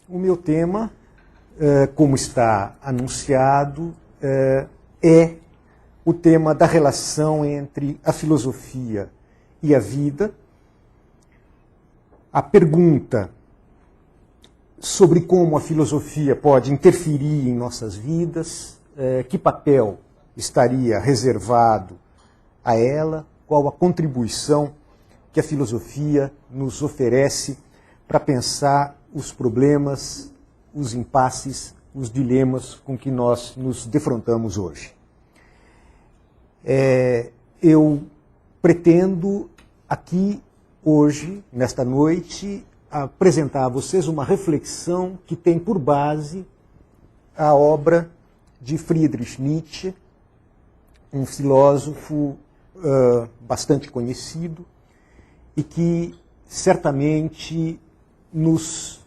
O meu tema, como está anunciado, é o tema da relação entre a filosofia e a vida. A pergunta sobre como a filosofia pode interferir em nossas vidas, que papel estaria reservado a ela, qual a contribuição que a filosofia nos oferece para pensar os problemas, os impasses, os dilemas com que nós nos defrontamos hoje. Eu pretendo aqui, hoje, nesta noite, apresentar a vocês uma reflexão que tem por base a obra de Friedrich Nietzsche, um filósofo bastante conhecido e que certamente nos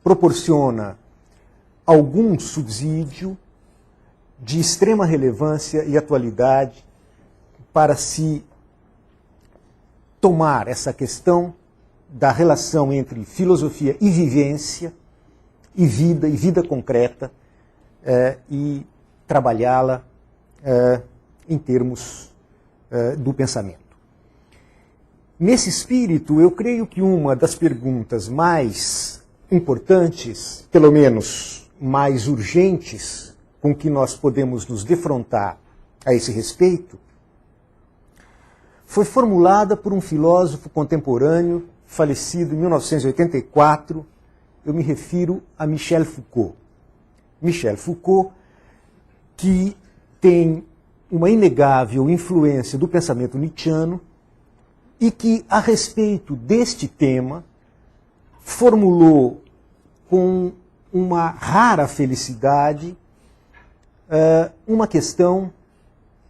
proporciona algum subsídio de extrema relevância e atualidade para se tomar essa questão da relação entre filosofia e vivência, e vida concreta, e trabalhá-la em termos do pensamento. Nesse espírito, eu creio que uma das perguntas mais importantes, pelo menos mais urgentes, com que nós podemos nos defrontar a esse respeito, foi formulada por um filósofo contemporâneo, falecido em 1984, eu me refiro a Michel Foucault. Michel Foucault, que tem uma inegável influência do pensamento nietzschiano e que, a respeito deste tema, formulou com uma rara felicidade uma questão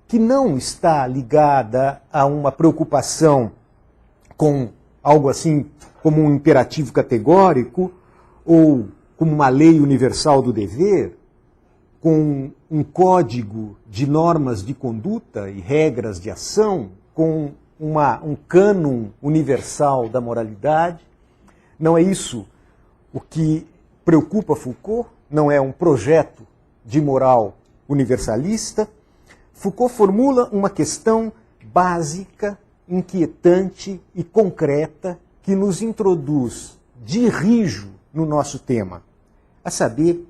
que não está ligada a uma preocupação com algo assim como um imperativo categórico ou como uma lei universal do dever, com um código de normas de conduta e regras de ação, com um cânon universal da moralidade. Não é isso o que preocupa Foucault, não é um projeto de moral universalista. Foucault formula uma questão básica, inquietante e concreta que nos introduz de rijo no nosso tema, a saber,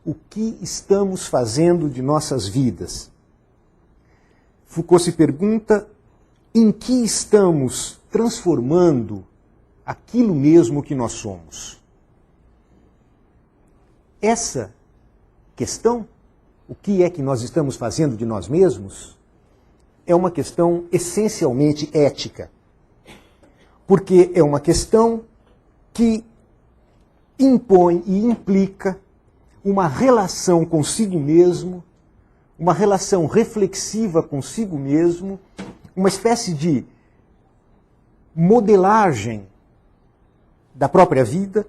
o que estamos fazendo de nossas vidas. Foucault se pergunta em que estamos transformando aquilo mesmo que nós somos. Essa questão, o que é que nós estamos fazendo de nós mesmos, é uma questão essencialmente ética. Porque é uma questão que impõe e implica uma relação consigo mesmo, uma relação reflexiva consigo mesmo, uma espécie de modelagem da própria vida,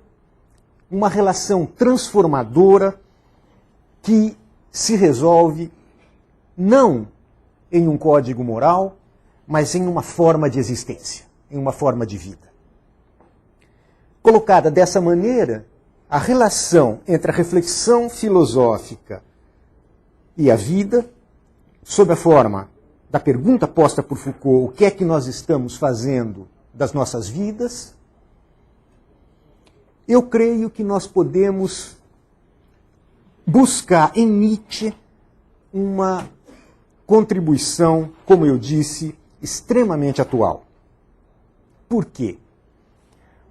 uma relação transformadora que se resolve não em um código moral, mas em uma forma de existência, em uma forma de vida. Colocada dessa maneira, a relação entre a reflexão filosófica e a vida, sob a forma da pergunta posta por Foucault, o que é que nós estamos fazendo das nossas vidas, eu creio que nós podemos buscar em Nietzsche uma contribuição, como eu disse, extremamente atual. Por quê?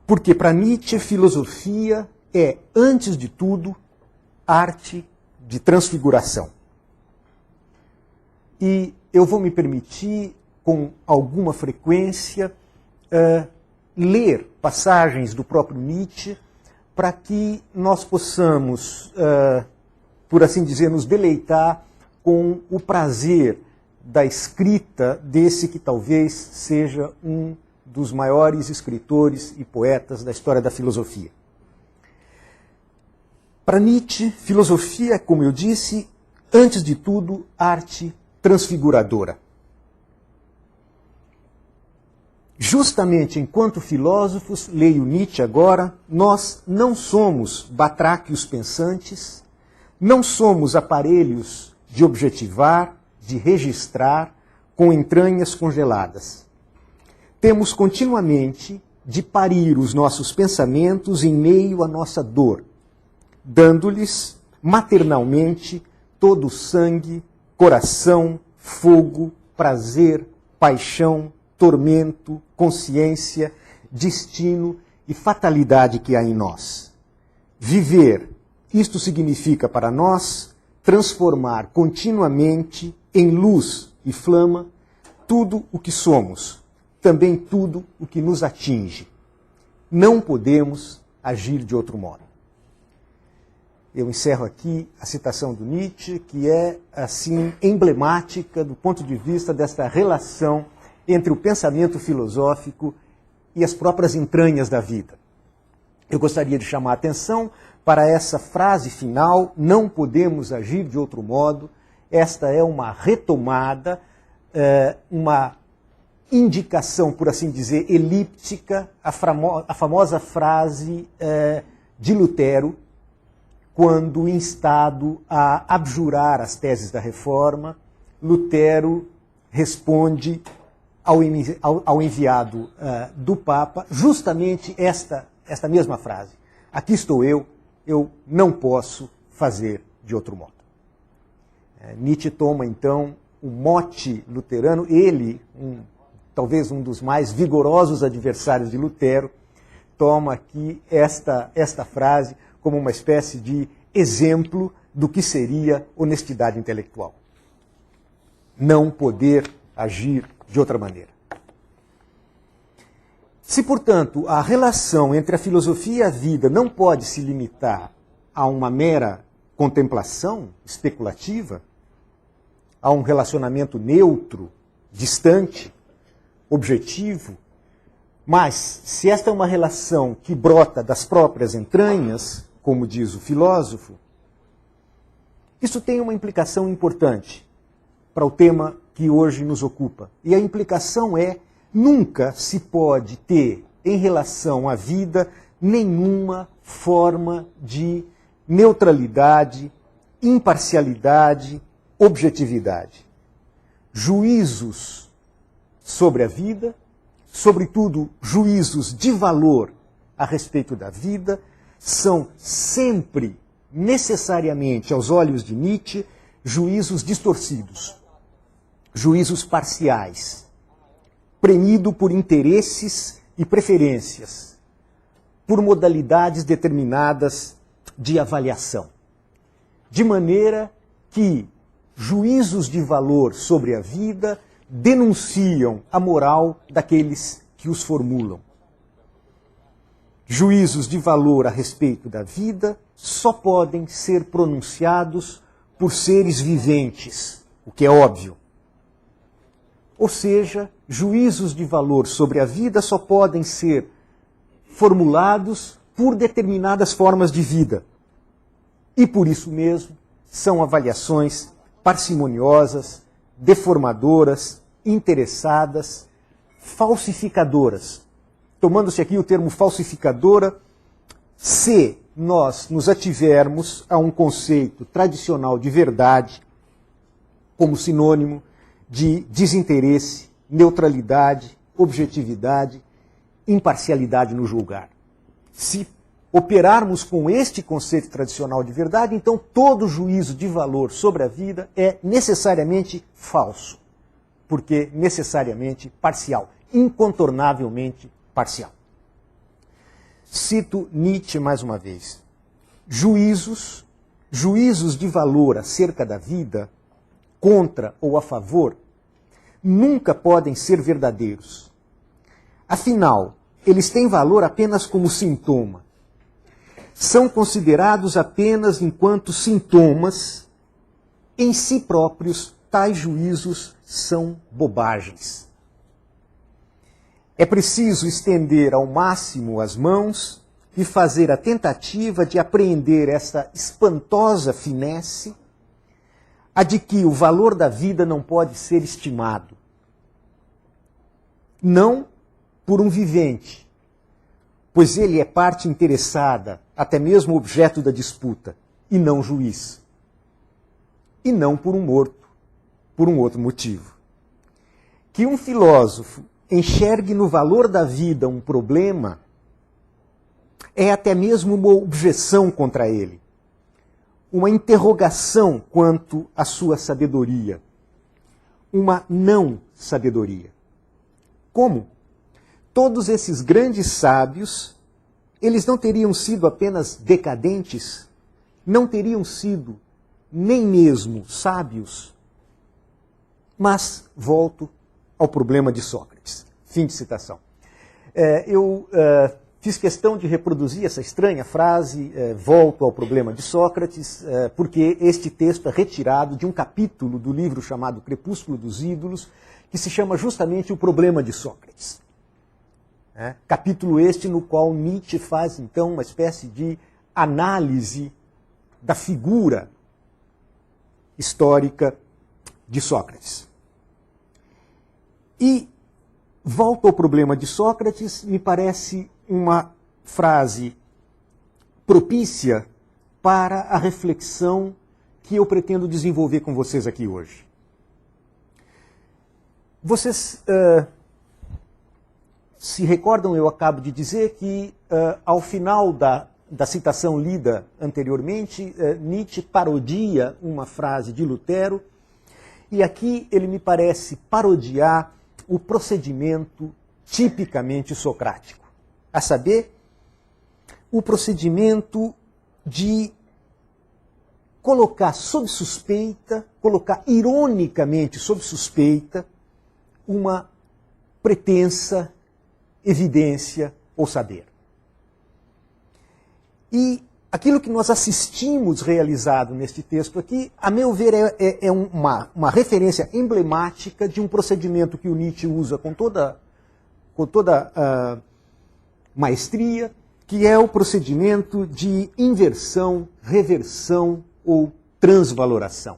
Porque para Nietzsche, filosofia é, antes de tudo, arte de transfiguração. E eu vou me permitir, com alguma frequência, ler passagens do próprio Nietzsche para que nós possamos, por assim dizer, nos deleitar com o prazer da escrita desse que talvez seja um dos maiores escritores e poetas da história da filosofia. Para Nietzsche, filosofia é, como eu disse, antes de tudo, arte transfiguradora. Justamente enquanto filósofos, leio Nietzsche agora, nós não somos batráquios pensantes, não somos aparelhos de objetivar, de registrar, com entranhas congeladas. Temos continuamente de parir os nossos pensamentos em meio à nossa dor, dando-lhes maternalmente todo o sangue, coração, fogo, prazer, paixão, tormento, consciência, destino e fatalidade que há em nós. Viver, isto significa para nós transformar continuamente em luz e flama tudo o que somos, também tudo o que nos atinge. Não podemos agir de outro modo. Eu encerro aqui a citação do Nietzsche, que é, assim, emblemática do ponto de vista desta relação entre o pensamento filosófico e as próprias entranhas da vida. Eu gostaria de chamar a atenção para essa frase final, não podemos agir de outro modo. Esta é uma retomada, uma indicação, por assim dizer, elíptica, a famosa frase de Lutero, quando instado a abjurar as teses da Reforma, Lutero responde ao enviado do Papa justamente esta mesma frase. Aqui estou eu não posso fazer de outro modo. Nietzsche toma então o mote luterano, ele, talvez um dos mais vigorosos adversários de Lutero, toma aqui esta frase como uma espécie de exemplo do que seria honestidade intelectual. Não poder agir de outra maneira. Se, portanto, a relação entre a filosofia e a vida não pode se limitar a uma mera contemplação especulativa, a um relacionamento neutro, distante, objetivo, mas se esta é uma relação que brota das próprias entranhas, como diz o filósofo, isso tem uma implicação importante para o tema que hoje nos ocupa. E a implicação é: nunca se pode ter, em relação à vida, nenhuma forma de neutralidade, imparcialidade, objetividade. Juízos sobre a vida, sobretudo juízos de valor a respeito da vida, são sempre, necessariamente, aos olhos de Nietzsche, juízos distorcidos, juízos parciais, premido por interesses e preferências, por modalidades determinadas de avaliação. De maneira que juízos de valor sobre a vida denunciam a moral daqueles que os formulam. Juízos de valor a respeito da vida só podem ser pronunciados por seres viventes, o que é óbvio. Ou seja, juízos de valor sobre a vida só podem ser formulados por determinadas formas de vida. E por isso mesmo são avaliações parcimoniosas, deformadoras, interessadas, falsificadoras. Tomando-se aqui o termo falsificadora, se nós nos ativermos a um conceito tradicional de verdade como sinônimo de desinteresse, neutralidade, objetividade, imparcialidade no julgar. Se operarmos com este conceito tradicional de verdade, então todo juízo de valor sobre a vida é necessariamente falso, porque necessariamente parcial, incontornavelmente parcial. Cito Nietzsche mais uma vez. Juízos de valor acerca da vida, contra ou a favor, nunca podem ser verdadeiros. Afinal, eles têm valor apenas como sintoma. São considerados apenas enquanto sintomas. Em si próprios, tais juízos são bobagens. É preciso estender ao máximo as mãos e fazer a tentativa de apreender essa espantosa finesse, a de que o valor da vida não pode ser estimado. Não por um vivente, pois ele é parte interessada, até mesmo objeto da disputa, e não juiz. E não por um morto, por um outro motivo. Que um filósofo enxergue no valor da vida um problema é até mesmo uma objeção contra ele, uma interrogação quanto à sua sabedoria, uma não sabedoria. Como? Todos esses grandes sábios, eles não teriam sido apenas decadentes, não teriam sido nem mesmo sábios, mas volto ao problema de Sócrates. Fim de citação. Eu fiz questão de reproduzir essa estranha frase, volto ao problema de Sócrates, porque este texto é retirado de um capítulo do livro chamado Crepúsculo dos Ídolos, que se chama justamente O Problema de Sócrates. Capítulo este no qual Nietzsche faz, então, uma espécie de análise da figura histórica de Sócrates. E volto ao problema de Sócrates, me parece uma frase propícia para a reflexão que eu pretendo desenvolver com vocês aqui hoje. Vocês se recordam, eu acabo de dizer que ao final da citação lida anteriormente, Nietzsche parodia uma frase de Lutero, e aqui ele me parece parodiar o procedimento tipicamente socrático, a saber, o procedimento de colocar sob suspeita, colocar ironicamente sob suspeita, uma pretensa evidência ou saber. E aquilo que nós assistimos realizado neste texto aqui, a meu ver, é uma referência emblemática de um procedimento que o Nietzsche usa com toda maestria, que é o procedimento de inversão, reversão ou transvaloração.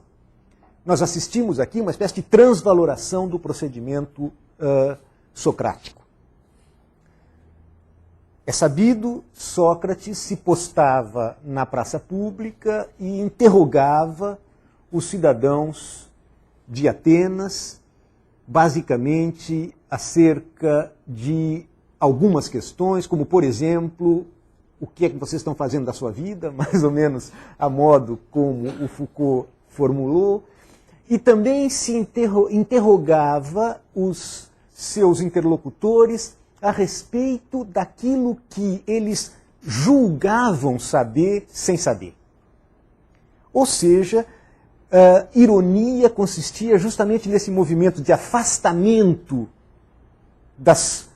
Nós assistimos aqui uma espécie de transvaloração do procedimento socrático. É sabido, Sócrates se postava na praça pública e interrogava os cidadãos de Atenas, basicamente acerca de algumas questões, como, por exemplo, o que é que vocês estão fazendo da sua vida, mais ou menos a modo como o Foucault formulou, e também se interrogava os seus interlocutores a respeito daquilo que eles julgavam saber sem saber. Ou seja, a ironia consistia justamente nesse movimento de afastamento das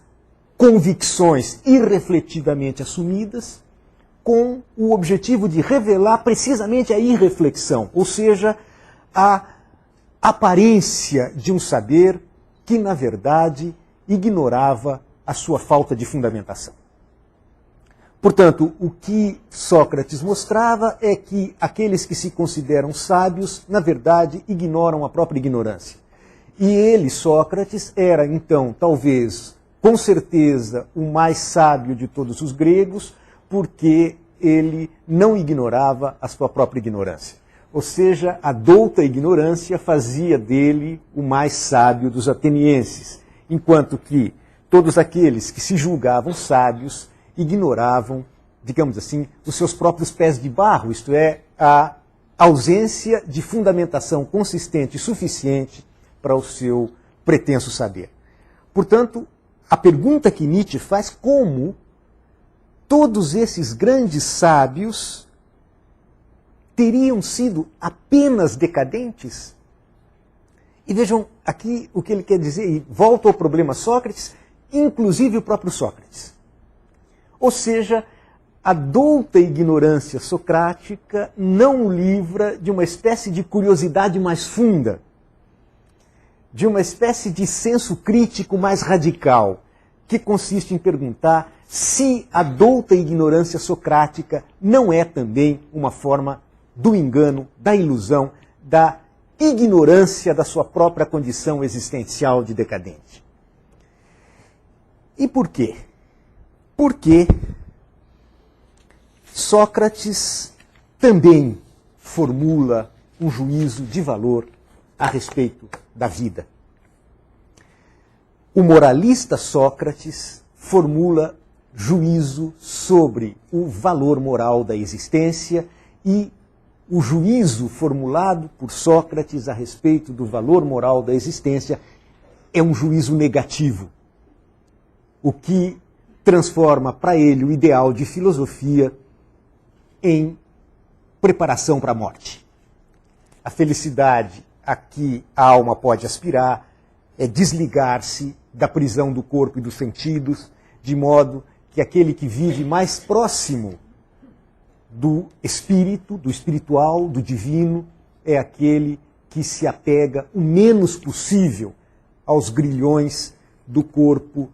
convicções irrefletidamente assumidas, com o objetivo de revelar precisamente a irreflexão, ou seja, a aparência de um saber que, na verdade, ignorava a sua falta de fundamentação. Portanto, o que Sócrates mostrava é que aqueles que se consideram sábios, na verdade, ignoram a própria ignorância. E ele, Sócrates, era, então, talvez, com certeza, o mais sábio de todos os gregos, porque ele não ignorava a sua própria ignorância. Ou seja, a douta ignorância fazia dele o mais sábio dos atenienses, enquanto que todos aqueles que se julgavam sábios ignoravam, digamos assim, os seus próprios pés de barro, isto é, a ausência de fundamentação consistente e suficiente para o seu pretenso saber. Portanto, a pergunta que Nietzsche faz, como todos esses grandes sábios teriam sido apenas decadentes? E vejam aqui o que ele quer dizer, e volto ao problema Sócrates, inclusive o próprio Sócrates. Ou seja, a douta ignorância socrática não o livra de uma espécie de curiosidade mais funda, de uma espécie de senso crítico mais radical, que consiste em perguntar se a douta ignorância socrática não é também uma forma do engano, da ilusão, da ignorância da sua própria condição existencial de decadente. E por quê? Porque Sócrates também formula um juízo de valor a respeito da vida. O moralista Sócrates formula juízo sobre o valor moral da existência, e o juízo formulado por Sócrates a respeito do valor moral da existência é um juízo negativo, o que transforma para ele o ideal de filosofia em preparação para a morte. A felicidade a que a alma pode aspirar é desligar-se da prisão do corpo e dos sentidos, de modo que aquele que vive mais próximo do espírito, do espiritual, do divino, é aquele que se apega o menos possível aos grilhões do corpo,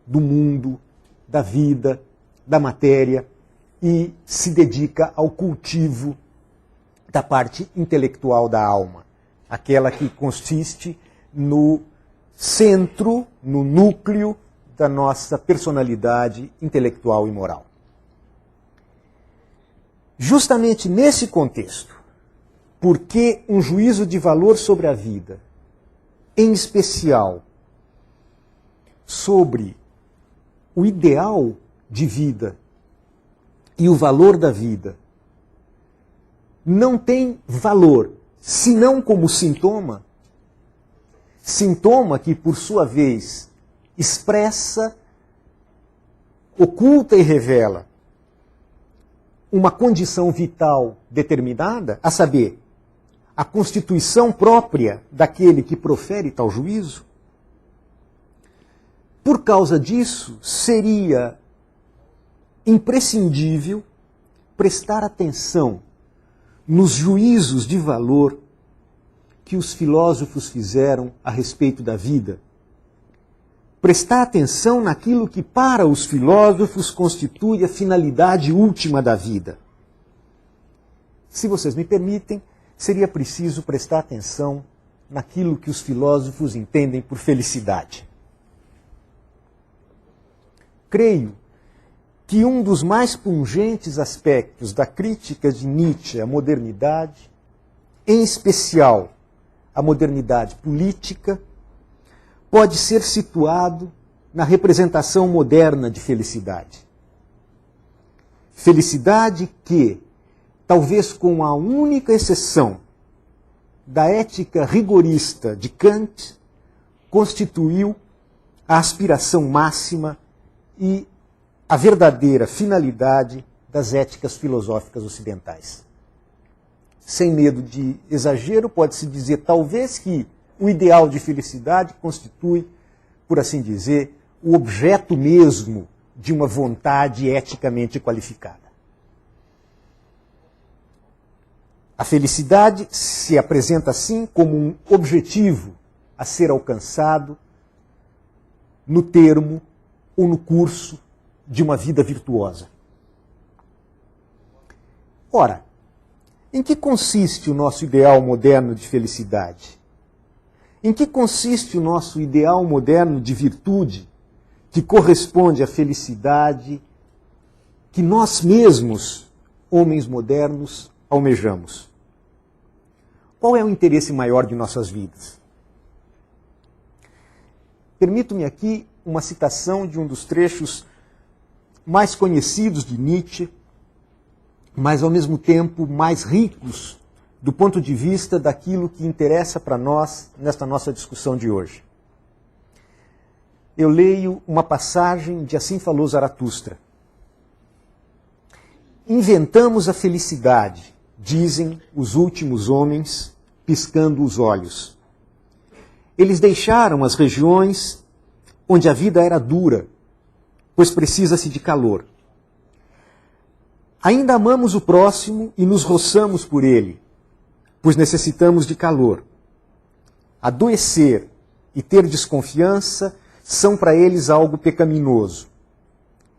do mundo, da vida, da matéria, e se dedica ao cultivo da parte intelectual da alma, aquela que consiste no centro, no núcleo da nossa personalidade intelectual e moral. Justamente nesse contexto, porque um juízo de valor sobre a vida, em especial sobre o ideal de vida e o valor da vida, não tem valor senão como sintoma, sintoma que, por sua vez, expressa, oculta e revela uma condição vital determinada, a saber, a constituição própria daquele que profere tal juízo. Por causa disso, seria imprescindível prestar atenção nos juízos de valor que os filósofos fizeram a respeito da vida. Prestar atenção naquilo que para os filósofos constitui a finalidade última da vida. Se vocês me permitem, seria preciso prestar atenção naquilo que os filósofos entendem por felicidade. Creio que um dos mais pungentes aspectos da crítica de Nietzsche à modernidade, em especial a modernidade política, pode ser situado na representação moderna de felicidade. Felicidade que, talvez com a única exceção da ética rigorista de Kant, constituiu a aspiração máxima e a verdadeira finalidade das éticas filosóficas ocidentais. Sem medo de exagero, pode-se dizer talvez que o ideal de felicidade constitui, por assim dizer, o objeto mesmo de uma vontade eticamente qualificada. A felicidade se apresenta assim como um objetivo a ser alcançado no termo ou no curso de uma vida virtuosa. Ora, em que consiste o nosso ideal moderno de felicidade? Em que consiste o nosso ideal moderno de virtude, que corresponde à felicidade que nós mesmos, homens modernos, almejamos? Qual é o interesse maior de nossas vidas? Permito-me aqui uma citação de um dos trechos mais conhecidos de Nietzsche, mas ao mesmo tempo mais ricos do ponto de vista daquilo que interessa para nós nesta nossa discussão de hoje. Eu leio uma passagem de Assim Falou Zaratustra. Inventamos a felicidade, dizem os últimos homens, piscando os olhos. Eles deixaram as regiões onde a vida era dura, pois precisa-se de calor. Ainda amamos o próximo e nos roçamos por ele, pois necessitamos de calor. Adoecer e ter desconfiança são para eles algo pecaminoso.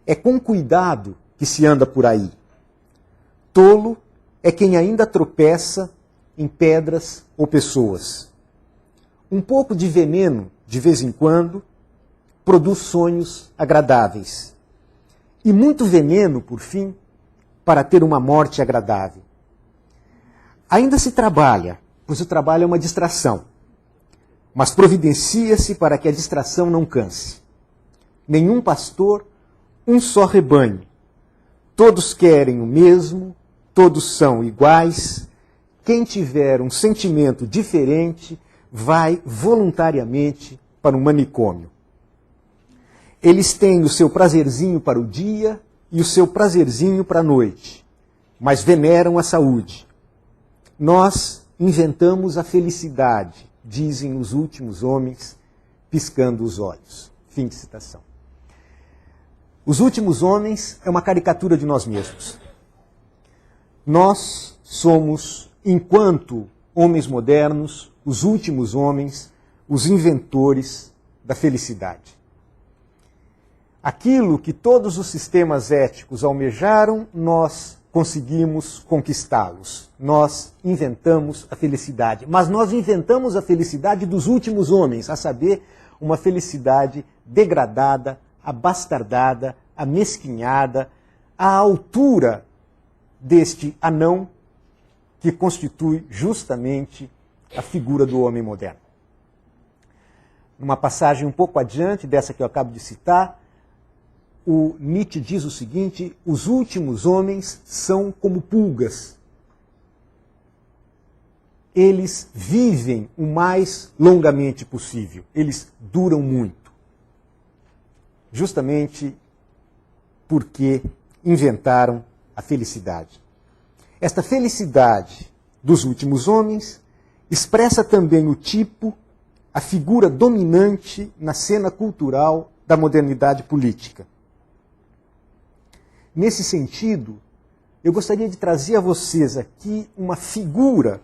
É com cuidado que se anda por aí. Tolo é quem ainda tropeça em pedras ou pessoas. Um pouco de veneno, de vez em quando, produz sonhos agradáveis. E muito veneno, por fim, para ter uma morte agradável. Ainda se trabalha, pois o trabalho é uma distração, mas providencia-se para que a distração não canse. Nenhum pastor, um só rebanho. Todos querem o mesmo, todos são iguais. Quem tiver um sentimento diferente vai voluntariamente para um manicômio. Eles têm o seu prazerzinho para o dia e o seu prazerzinho para a noite, mas veneram a saúde. Nós inventamos a felicidade, dizem os últimos homens, piscando os olhos. Fim de citação. Os últimos homens é uma caricatura de nós mesmos. Nós somos, enquanto homens modernos, os últimos homens, os inventores da felicidade. Aquilo que todos os sistemas éticos almejaram, nós conseguimos conquistá-los. Nós inventamos a felicidade. Mas nós inventamos a felicidade dos últimos homens, a saber, uma felicidade degradada, abastardada, amesquinhada, à altura deste anão que constitui justamente a figura do homem moderno. Numa passagem um pouco adiante dessa que eu acabo de citar, o Nietzsche diz o seguinte: os últimos homens são como pulgas. Eles vivem o mais longamente possível. Eles duram muito. Justamente porque inventaram a felicidade. Esta felicidade dos últimos homens expressa também o tipo, a figura dominante na cena cultural da modernidade política. Nesse sentido, eu gostaria de trazer a vocês aqui uma figura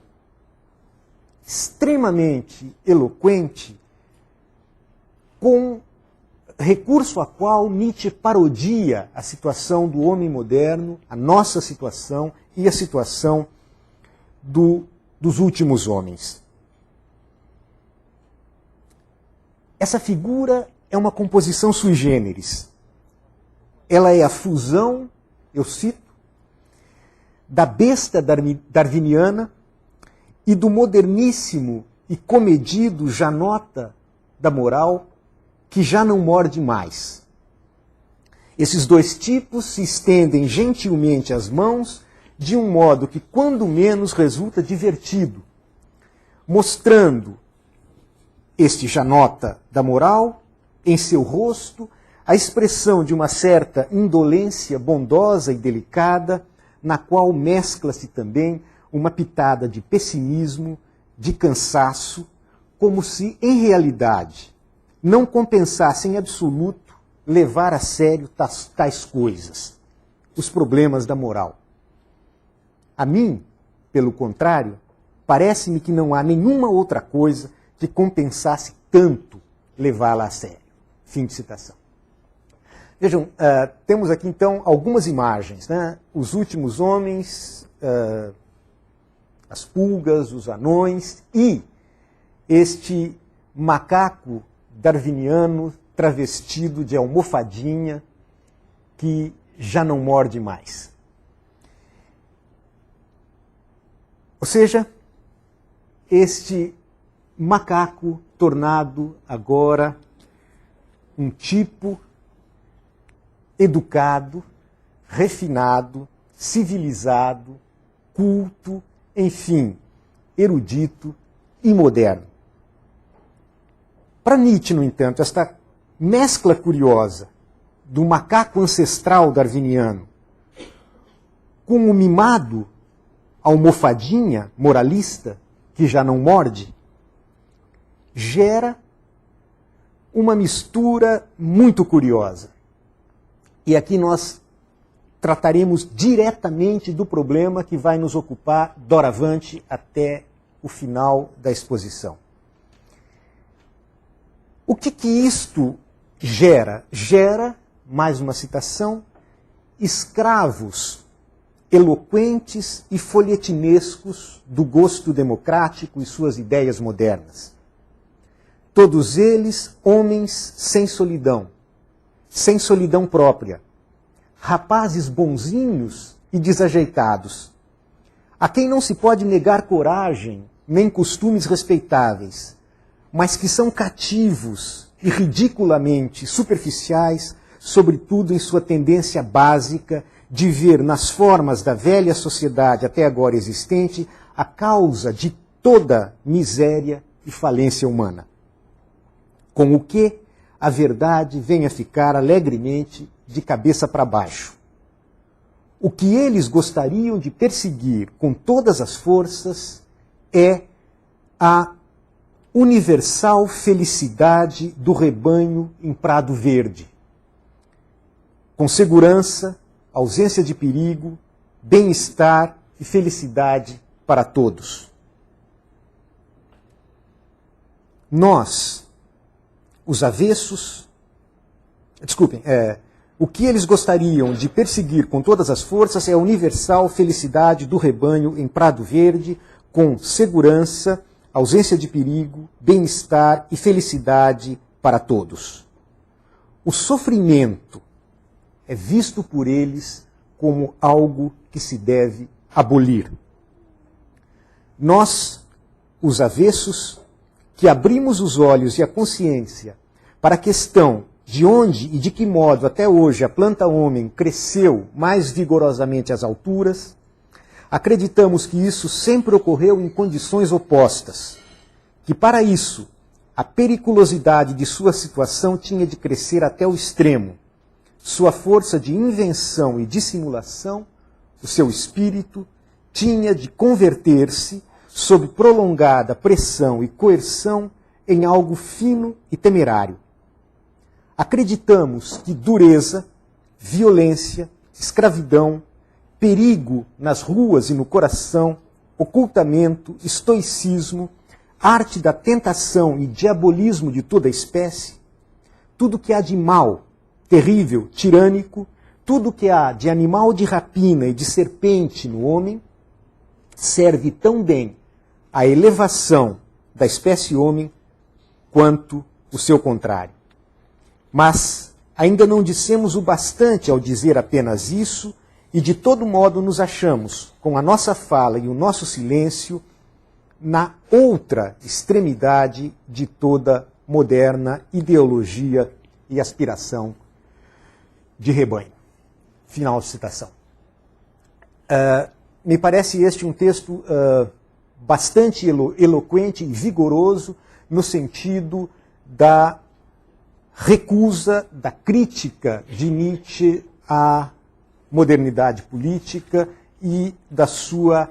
extremamente eloquente, com recurso a qual Nietzsche parodia a situação do homem moderno, a nossa situação e a situação dos últimos homens. Essa figura é uma composição sui generis. Ela é a fusão, eu cito, da besta darwiniana e do moderníssimo e comedido Janota da moral, que já não morde mais. Esses dois tipos se estendem gentilmente as mãos de um modo que, quando menos, resulta divertido, mostrando este Janota da moral em seu rosto a expressão de uma certa indolência bondosa e delicada, na qual mescla-se também uma pitada de pessimismo, de cansaço, como se, em realidade, não compensasse em absoluto levar a sério tais coisas, os problemas da moral. A mim, pelo contrário, parece-me que não há nenhuma outra coisa que compensasse tanto levá-la a sério. Fim de citação. Vejam, temos aqui então algumas imagens, né? Os últimos homens, as pulgas, os anões e este macaco darwiniano travestido de almofadinha que já não morde mais. Ou seja, este macaco tornado agora um tipo educado, refinado, civilizado, culto, enfim, erudito e moderno. Para Nietzsche, no entanto, esta mescla curiosa do macaco ancestral darwiniano com o mimado almofadinha moralista, que já não morde, gera uma mistura muito curiosa. E aqui nós trataremos diretamente do problema que vai nos ocupar doravante até o final da exposição. O que isto gera? Gera, mais uma citação, escravos eloquentes e folhetinescos do gosto democrático e suas ideias modernas. Todos eles homens sem solidão própria, rapazes bonzinhos e desajeitados, a quem não se pode negar coragem nem costumes respeitáveis, mas que são cativos e ridiculamente superficiais, sobretudo em sua tendência básica de ver nas formas da velha sociedade até agora existente a causa de toda miséria e falência humana. Com o que a verdade vem a ficar alegremente de cabeça para baixo. O que eles gostariam de perseguir com todas as forças é a universal felicidade do rebanho em Prado Verde. Com segurança, ausência de perigo, bem-estar e felicidade para todos. Nós, os avessos, o que eles gostariam de perseguir com todas as forças é a universal felicidade do rebanho em Prado Verde, com segurança, ausência de perigo, bem-estar e felicidade para todos. O sofrimento é visto por eles como algo que se deve abolir. Nós, os avessos, que abrimos os olhos e a consciência para a questão de onde e de que modo até hoje a planta homem cresceu mais vigorosamente às alturas, acreditamos que isso sempre ocorreu em condições opostas, que para isso a periculosidade de sua situação tinha de crescer até o extremo, sua força de invenção e dissimulação, o seu espírito, tinha de converter-se, sob prolongada pressão e coerção, em algo fino e temerário. Acreditamos que dureza, violência, escravidão, perigo nas ruas e no coração, ocultamento, estoicismo, arte da tentação e diabolismo de toda espécie, tudo que há de mal, terrível, tirânico, tudo que há de animal de rapina e de serpente no homem, serve tão bem à elevação da espécie homem quanto o seu contrário. Mas ainda não dissemos o bastante ao dizer apenas isso, e de todo modo nos achamos, com a nossa fala e o nosso silêncio, na outra extremidade de toda moderna ideologia e aspiração de rebanho. Final de citação. Me parece este um texto bastante eloquente e vigoroso no sentido da recusa, da crítica de Nietzsche à modernidade política e da sua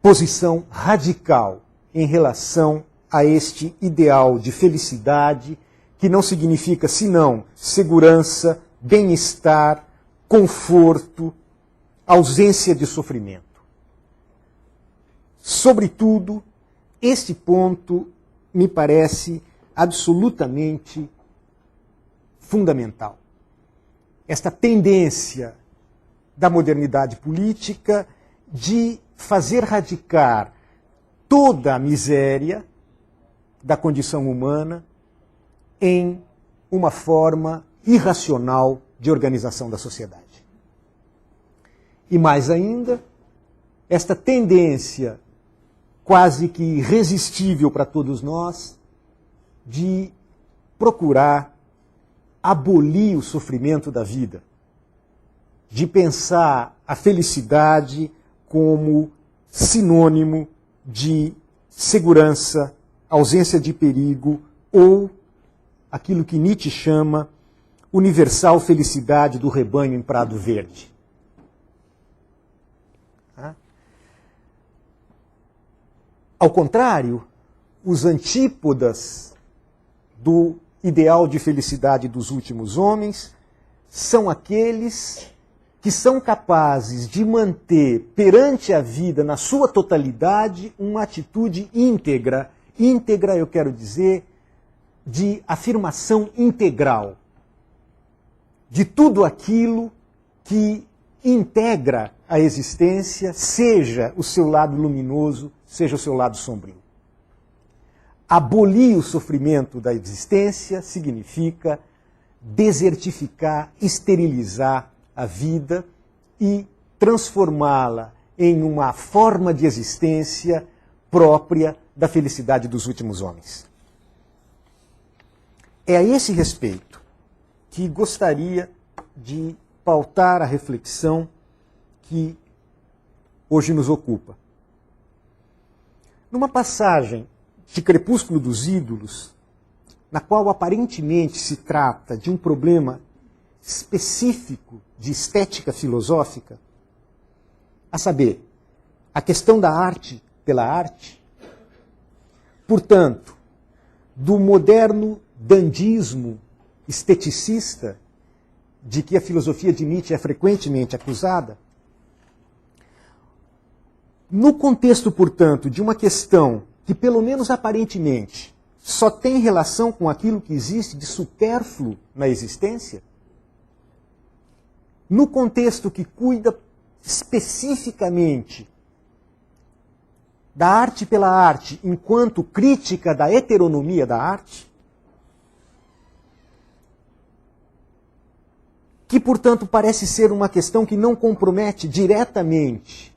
posição radical em relação a este ideal de felicidade que não significa senão segurança, bem-estar, conforto, ausência de sofrimento. Sobretudo, este ponto me parece absolutamente fundamental. Esta tendência da modernidade política de fazer radicar toda a miséria da condição humana em uma forma irracional de organização da sociedade. E mais ainda, esta tendência quase que irresistível para todos nós de procurar abolir o sofrimento da vida, de pensar a felicidade como sinônimo de segurança, ausência de perigo ou aquilo que Nietzsche chama universal felicidade do rebanho em Prado Verde. Ao contrário, os antípodas do ideal de felicidade dos últimos homens são aqueles que são capazes de manter perante a vida, na sua totalidade, uma atitude íntegra. Íntegra, eu quero dizer, de afirmação integral de tudo aquilo que integra a existência, seja o seu lado luminoso, seja o seu lado sombrio. abolir o sofrimento da existência significa desertificar, esterilizar a vida e transformá-la em uma forma de existência própria da felicidade dos últimos homens. É a esse respeito que gostaria de pautar a reflexão que hoje nos ocupa. Numa passagem de Crepúsculo dos Ídolos, na qual aparentemente se trata de um problema específico de estética filosófica, a saber, a questão da arte pela arte, portanto, do moderno dandismo esteticista de que a filosofia de Nietzsche é frequentemente acusada, no contexto, portanto, de uma questão que, pelo menos aparentemente, só tem relação com aquilo que existe de supérfluo na existência, no contexto que cuida especificamente da arte pela arte enquanto crítica da heteronomia da arte, que, portanto, parece ser uma questão que não compromete diretamente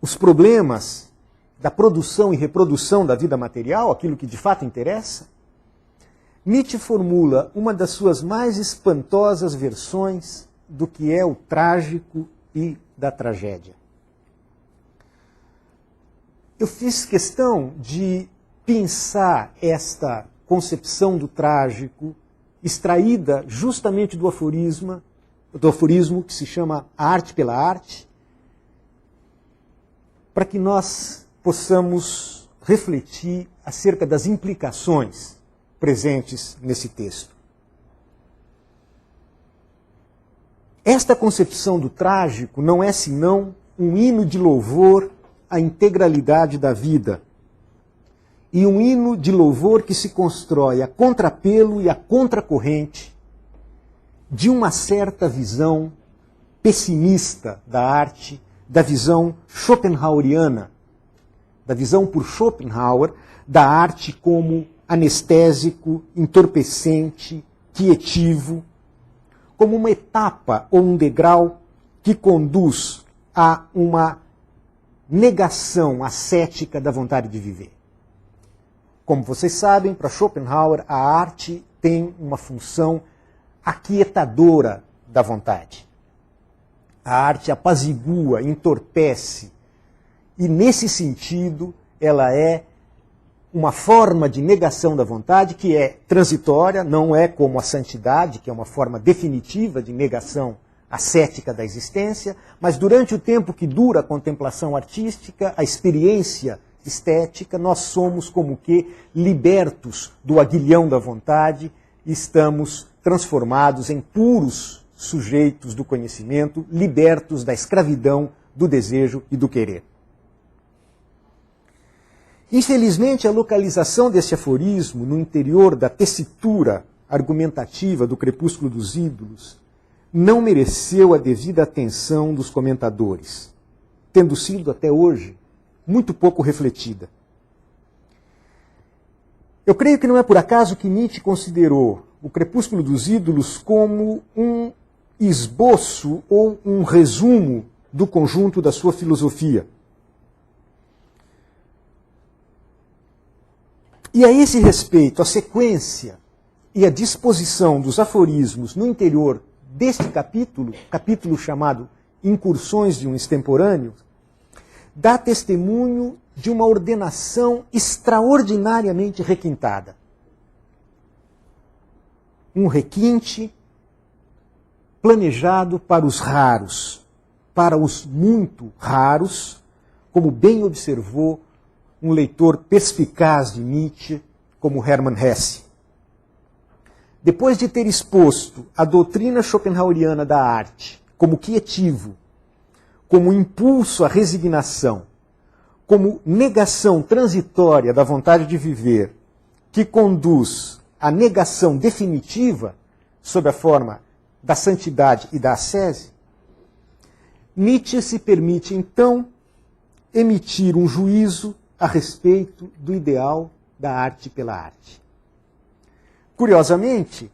os problemas da produção e reprodução da vida material, aquilo que de fato interessa, Nietzsche formula uma das suas mais espantosas versões do que é o trágico e da tragédia. Eu fiz questão de pensar esta concepção do trágico, extraída justamente do aforismo que se chama A Arte pela Arte, para que nós possamos refletir acerca das implicações presentes nesse texto. Esta concepção do trágico não é senão um hino de louvor à integralidade da vida, e um hino de louvor que se constrói a contrapelo e a contracorrente de uma certa visão pessimista da arte, da visão schopenhaueriana, da visão por Schopenhauer da arte como anestésico, entorpecente, quietivo, como uma etapa ou um degrau que conduz a uma negação ascética da vontade de viver. Como vocês sabem, para Schopenhauer, a arte tem uma função aquietadora da vontade. A arte apazigua, entorpece, e nesse sentido ela é uma forma de negação da vontade que é transitória, não é como a santidade, que é uma forma definitiva de negação ascética da existência, mas durante o tempo que dura a contemplação artística, a experiência estética, nós somos como que libertos do aguilhão da vontade e estamos transformados em puros sujeitos do conhecimento, libertos da escravidão do desejo e do querer. Infelizmente, a localização desse aforismo no interior da tessitura argumentativa do Crepúsculo dos Ídolos não mereceu a devida atenção dos comentadores, tendo sido até hoje muito pouco refletida. Eu creio que não é por acaso que Nietzsche considerou o Crepúsculo dos Ídolos como um esboço ou um resumo do conjunto da sua filosofia. E a esse respeito, a sequência e a disposição dos aforismos no interior deste capítulo chamado Incursões de um Extemporâneo, dá testemunho de uma ordenação extraordinariamente requintada. Um requinte planejado para os raros, para os muito raros, como bem observou um leitor perspicaz de Nietzsche, como Hermann Hesse. Depois de ter exposto a doutrina schopenhaueriana da arte como quietivo, como impulso à resignação, como negação transitória da vontade de viver, que conduz à negação definitiva sob a forma da santidade e da ascese, Nietzsche se permite, então, emitir um juízo a respeito do ideal da arte pela arte. Curiosamente,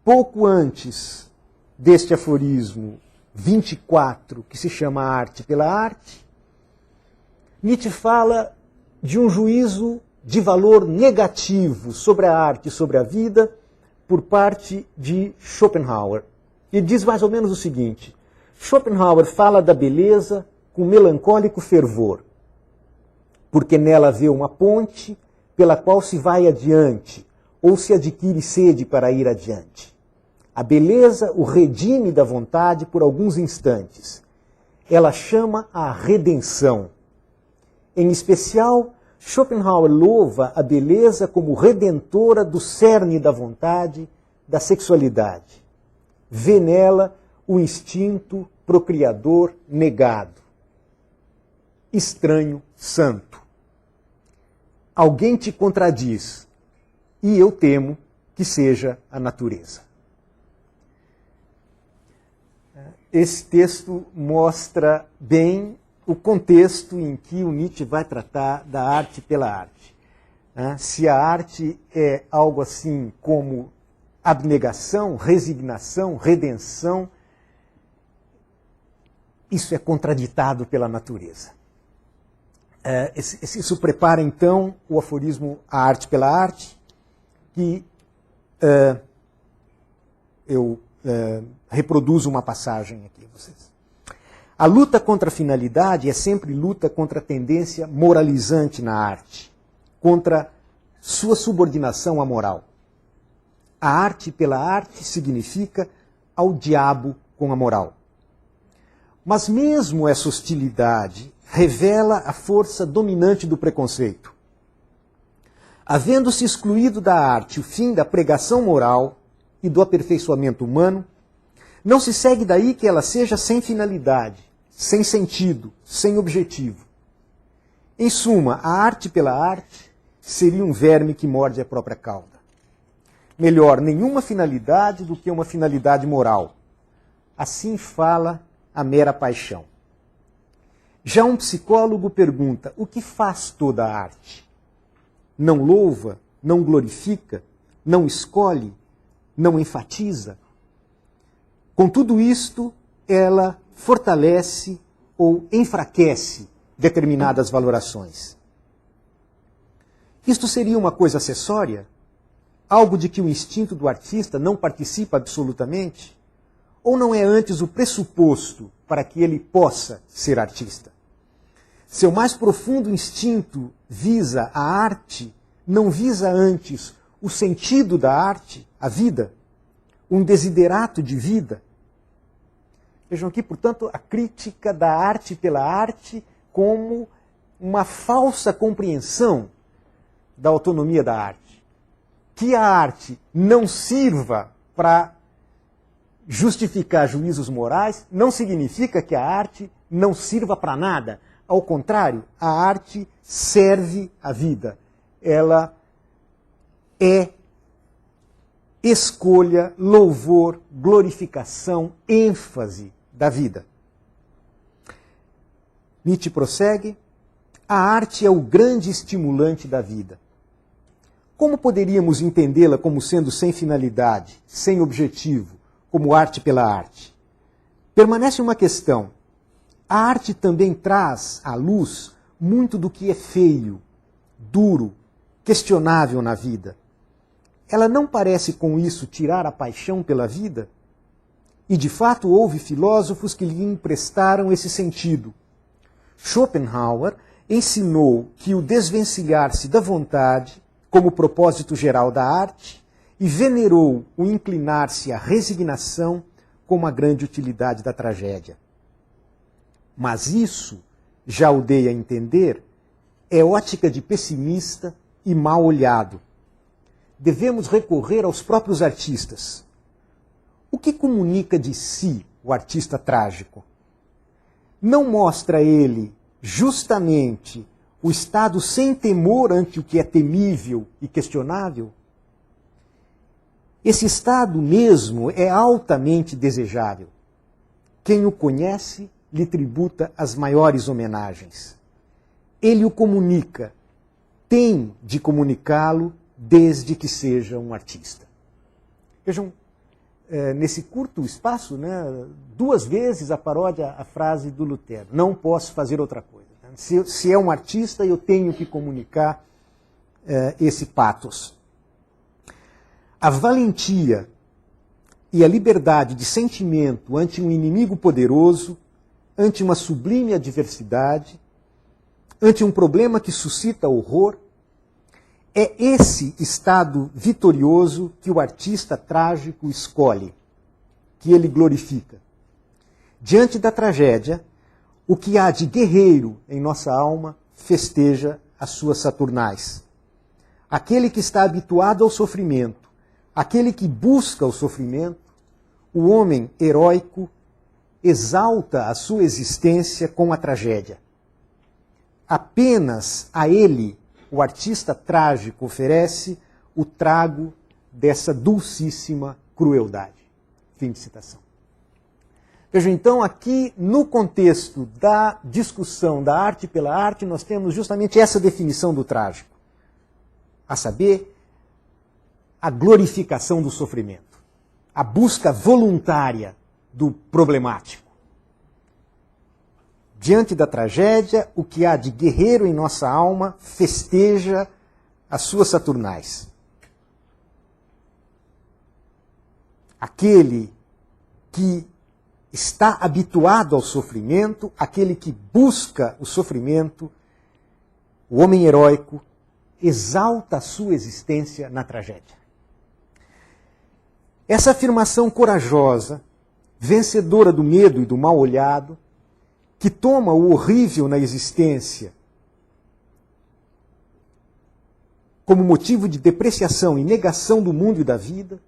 pouco antes deste aforismo 24, que se chama Arte pela Arte, Nietzsche fala de um juízo de valor negativo sobre a arte e sobre a vida por parte de Schopenhauer. Ele diz mais ou menos o seguinte: Schopenhauer fala da beleza com melancólico fervor, porque nela vê uma ponte pela qual se vai adiante, ou se adquire sede para ir adiante. A beleza o redime da vontade por alguns instantes. Ela chama a redenção. Em especial, Schopenhauer louva a beleza como redentora do cerne da vontade, da sexualidade. Vê nela o instinto procriador negado. Estranho santo. Alguém te contradiz, e eu temo que seja a natureza. Esse texto mostra bem o contexto em que o Nietzsche vai tratar da arte pela arte. Se a arte é algo assim como abnegação, resignação, redenção, isso é contraditado pela natureza. Isso prepara, então, o aforismo A Arte pela Arte, que eu reproduzo uma passagem aqui a vocês. A luta contra a finalidade é sempre luta contra a tendência moralizante na arte, contra sua subordinação à moral. A arte pela arte significa ao diabo com a moral. Mas mesmo essa hostilidade revela a força dominante do preconceito. Havendo-se excluído da arte o fim da pregação moral e do aperfeiçoamento humano, não se segue daí que ela seja sem finalidade, sem sentido, sem objetivo. Em suma, a arte pela arte seria um verme que morde a própria cauda. Melhor, nenhuma finalidade do que uma finalidade moral. Assim fala a mera paixão. Já um psicólogo pergunta: o que faz toda a arte? Não louva, não glorifica, não escolhe, não enfatiza? Com tudo isto, ela fortalece ou enfraquece determinadas valorações. Isto seria uma coisa acessória? Algo de que o instinto do artista não participa absolutamente? Ou não é antes o pressuposto para que ele possa ser artista? Seu mais profundo instinto visa a arte, não visa antes o sentido da arte, a vida, um desiderato de vida. Vejam aqui, portanto, a crítica da arte pela arte como uma falsa compreensão da autonomia da arte. Que a arte não sirva para justificar juízos morais não significa que a arte não sirva para nada. Ao contrário, a arte serve a vida. Ela é escolha, louvor, glorificação, ênfase da vida. Nietzsche prossegue: a arte é o grande estimulante da vida. Como poderíamos entendê-la como sendo sem finalidade, sem objetivo, como arte pela arte? Permanece uma questão. A arte também traz à luz muito do que é feio, duro, questionável na vida. Ela não parece com isso tirar a paixão pela vida? E de fato houve filósofos que lhe emprestaram esse sentido. Schopenhauer ensinou que o desvencilhar-se da vontade como propósito geral da arte e venerou o inclinar-se à resignação como a grande utilidade da tragédia. Mas isso, já o dei a entender, é ótica de pessimista e mal olhado. Devemos recorrer aos próprios artistas. O que comunica de si o artista trágico? Não mostra ele justamente o estado sem temor ante o que é temível e questionável? Esse estado mesmo é altamente desejável. Quem o conhece lhe tributa as maiores homenagens. ele o comunica, tem de comunicá-lo desde que seja um artista. Vejam, nesse curto espaço, né, 2 vezes a paródia a frase do Lutero, não posso fazer outra coisa. Se é um artista, eu tenho que comunicar esse pathos. A valentia e a liberdade de sentimento ante um inimigo poderoso, ante uma sublime adversidade, ante um problema que suscita horror, é esse estado vitorioso que o artista trágico escolhe, que ele glorifica. Diante da tragédia, o que há de guerreiro em nossa alma festeja as suas saturnais. Aquele que está habituado ao sofrimento, aquele que busca o sofrimento, o homem heróico exalta a sua existência com a tragédia. Apenas a ele, o artista trágico, oferece o trago dessa dulcíssima crueldade. Fim de citação. Vejam, então, aqui no contexto da discussão da arte pela arte, nós temos justamente essa definição do trágico, a saber, a glorificação do sofrimento, a busca voluntária do problemático. Diante da tragédia, o que há de guerreiro em nossa alma festeja as suas saturnais. Aquele que está habituado ao sofrimento, aquele que busca o sofrimento, o homem heróico, exalta a sua existência na tragédia. Essa afirmação corajosa, vencedora do medo e do mal olhado, que toma o horrível na existência como motivo de depreciação e negação do mundo e da vida,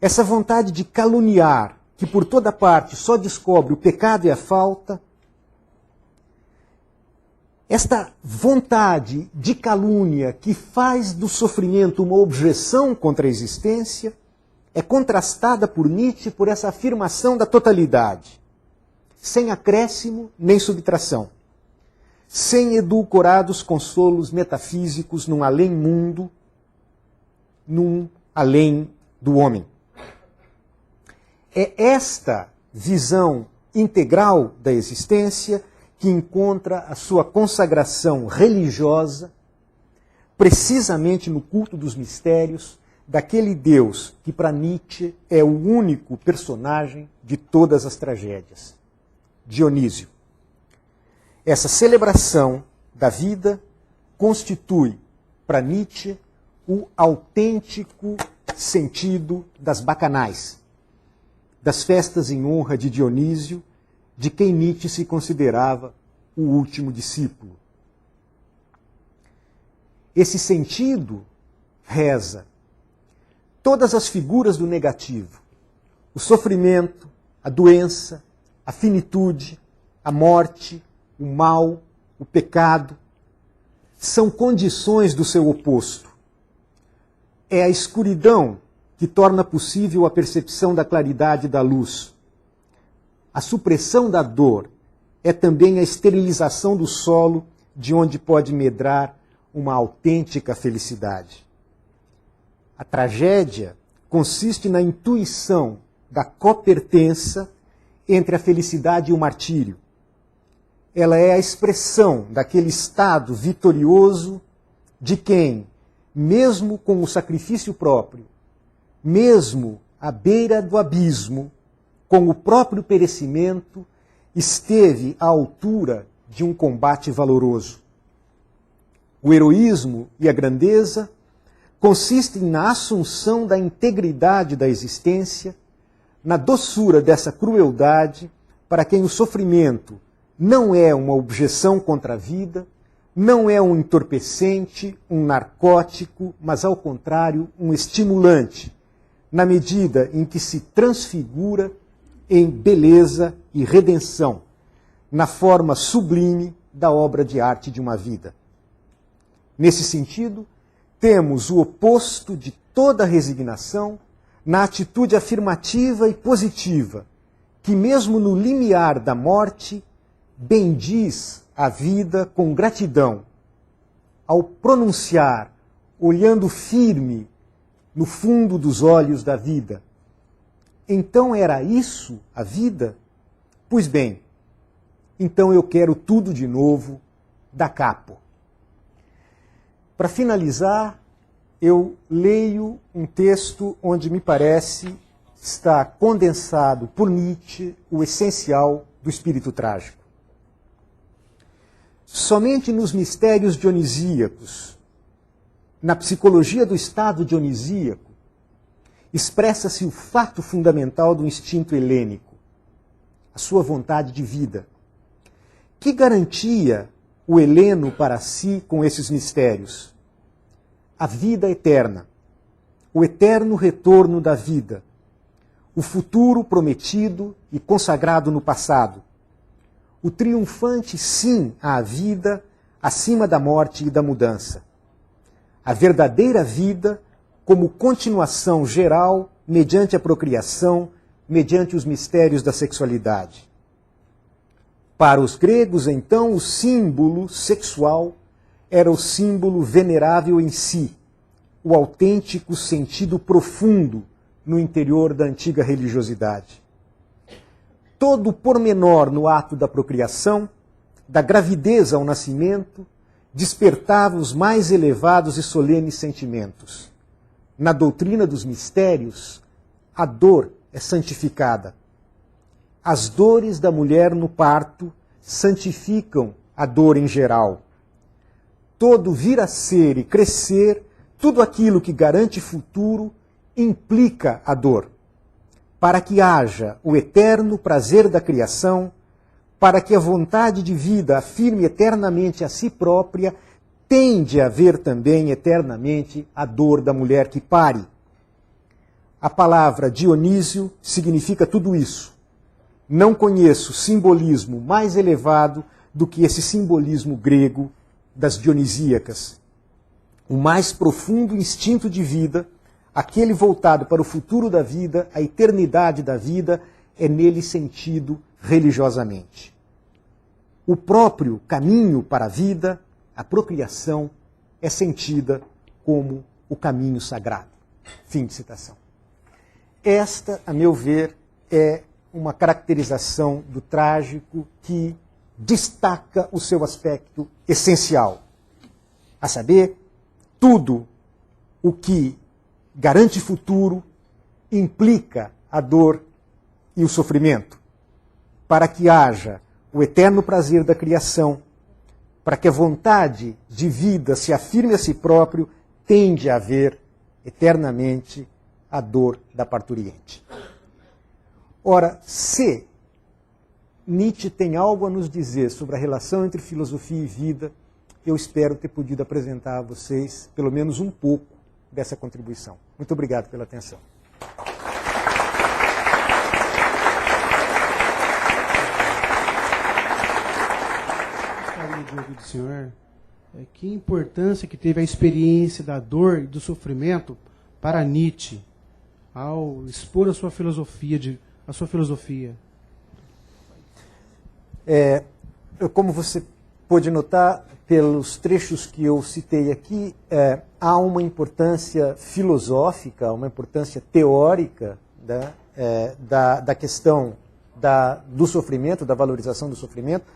essa vontade de caluniar, que por toda parte só descobre o pecado e a falta, esta vontade de calúnia que faz do sofrimento uma objeção contra a existência, é contrastada por Nietzsche por essa afirmação da totalidade, sem acréscimo nem subtração, sem edulcorados consolos metafísicos num além-mundo, num além do homem. É esta visão integral da existência que encontra a sua consagração religiosa precisamente no culto dos mistérios daquele Deus que para Nietzsche é o único personagem de todas as tragédias, Dionísio. Essa celebração da vida constitui para Nietzsche o autêntico sentido das bacanais, das festas em honra de Dionísio, de quem Nietzsche se considerava o último discípulo. Esse sentido reza: todas as figuras do negativo, o sofrimento, a doença, a finitude, a morte, o mal, o pecado, são condições do seu oposto. É a escuridão que torna possível a percepção da claridade da luz. A supressão da dor é também a esterilização do solo de onde pode medrar uma autêntica felicidade. A tragédia consiste na intuição da copertença entre a felicidade e o martírio. Ela é a expressão daquele estado vitorioso de quem, mesmo com o sacrifício próprio, mesmo à beira do abismo, com o próprio perecimento, esteve à altura de um combate valoroso. O heroísmo e a grandeza consistem na assunção da integridade da existência, na doçura dessa crueldade, para quem o sofrimento não é uma objeção contra a vida, não é um entorpecente, um narcótico, mas, ao contrário, um estimulante, na medida em que se transfigura em beleza e redenção, na forma sublime da obra de arte de uma vida. Nesse sentido, temos o oposto de toda resignação na atitude afirmativa e positiva, que mesmo no limiar da morte bendiz a vida com gratidão ao pronunciar, olhando firme no fundo dos olhos da vida, então era isso a vida? Pois bem, então eu quero tudo de novo da capo. Para finalizar, eu leio um texto onde me parece está condensado por Nietzsche o essencial do espírito trágico. Somente nos mistérios dionisíacos, na psicologia do estado dionisíaco, expressa-se o fato fundamental do instinto helênico, a sua vontade de vida. Que garantia o heleno para si com esses mistérios? A vida eterna, o eterno retorno da vida, o futuro prometido e consagrado no passado, o triunfante sim à vida acima da morte e da mudança, a verdadeira vida como continuação geral mediante a procriação, mediante os mistérios da sexualidade. Para os gregos, então, o símbolo sexual era o símbolo venerável em si, o autêntico sentido profundo no interior da antiga religiosidade. Todo pormenor no ato da procriação, da gravidez ao nascimento, despertava os mais elevados e solenes sentimentos. Na doutrina dos mistérios, a dor é santificada. As dores da mulher no parto santificam a dor em geral. Todo vir a ser e crescer, tudo aquilo que garante futuro, implica a dor. Para que haja o eterno prazer da criação, para que a vontade de vida afirme eternamente a si própria, tem de haver também eternamente a dor da mulher que pare. A palavra Dionísio significa tudo isso. Não conheço simbolismo mais elevado do que esse simbolismo grego das dionisíacas. O mais profundo instinto de vida, aquele voltado para o futuro da vida, a eternidade da vida, é nele sentido religiosamente. O próprio caminho para a vida, a procriação, é sentida como o caminho sagrado. Fim de citação. Esta, a meu ver, é uma caracterização do trágico que destaca o seu aspecto essencial, a saber, tudo o que garante futuro implica a dor e o sofrimento, para que haja o eterno prazer da criação, para que a vontade de vida se afirme a si próprio, tem de haver eternamente a dor da parturiente. Ora, se Nietzsche tem algo a nos dizer sobre a relação entre filosofia e vida, eu espero ter podido apresentar a vocês pelo menos um pouco dessa contribuição. Muito obrigado pela atenção. Gostaria de ouvir do senhor que importância que teve a experiência da dor e do sofrimento para Nietzsche ao expor a sua filosofia. Como você pôde notar pelos trechos que eu citei aqui, há uma importância filosófica, uma importância teórica, né, da questão do sofrimento, da valorização do sofrimento,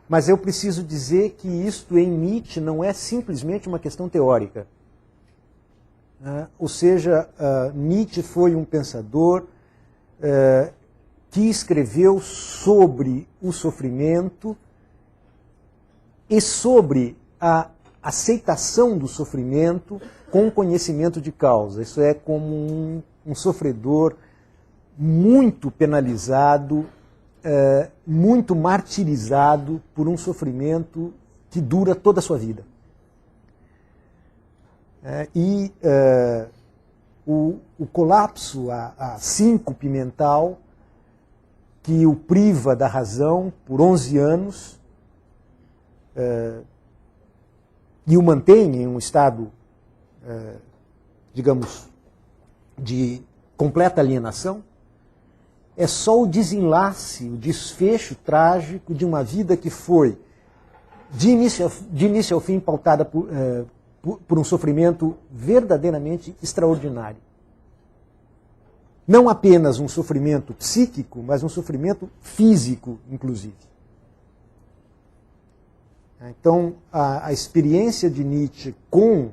mas eu preciso dizer que isto em Nietzsche não é simplesmente uma questão teórica. Ou seja, Nietzsche foi um pensador que escreveu sobre o sofrimento e sobre a aceitação do sofrimento com conhecimento de causa. Isso é como um sofredor muito penalizado, muito martirizado por um sofrimento que dura toda a sua vida. O colapso, a síncope mental que o priva da razão por 11 anos e o mantém em um estado, digamos, de completa alienação, é só o desenlace, o desfecho trágico de uma vida que foi, de início ao fim, pautada por um sofrimento verdadeiramente extraordinário. Não apenas um sofrimento psíquico, mas um sofrimento físico, inclusive. Então, a experiência de Nietzsche com,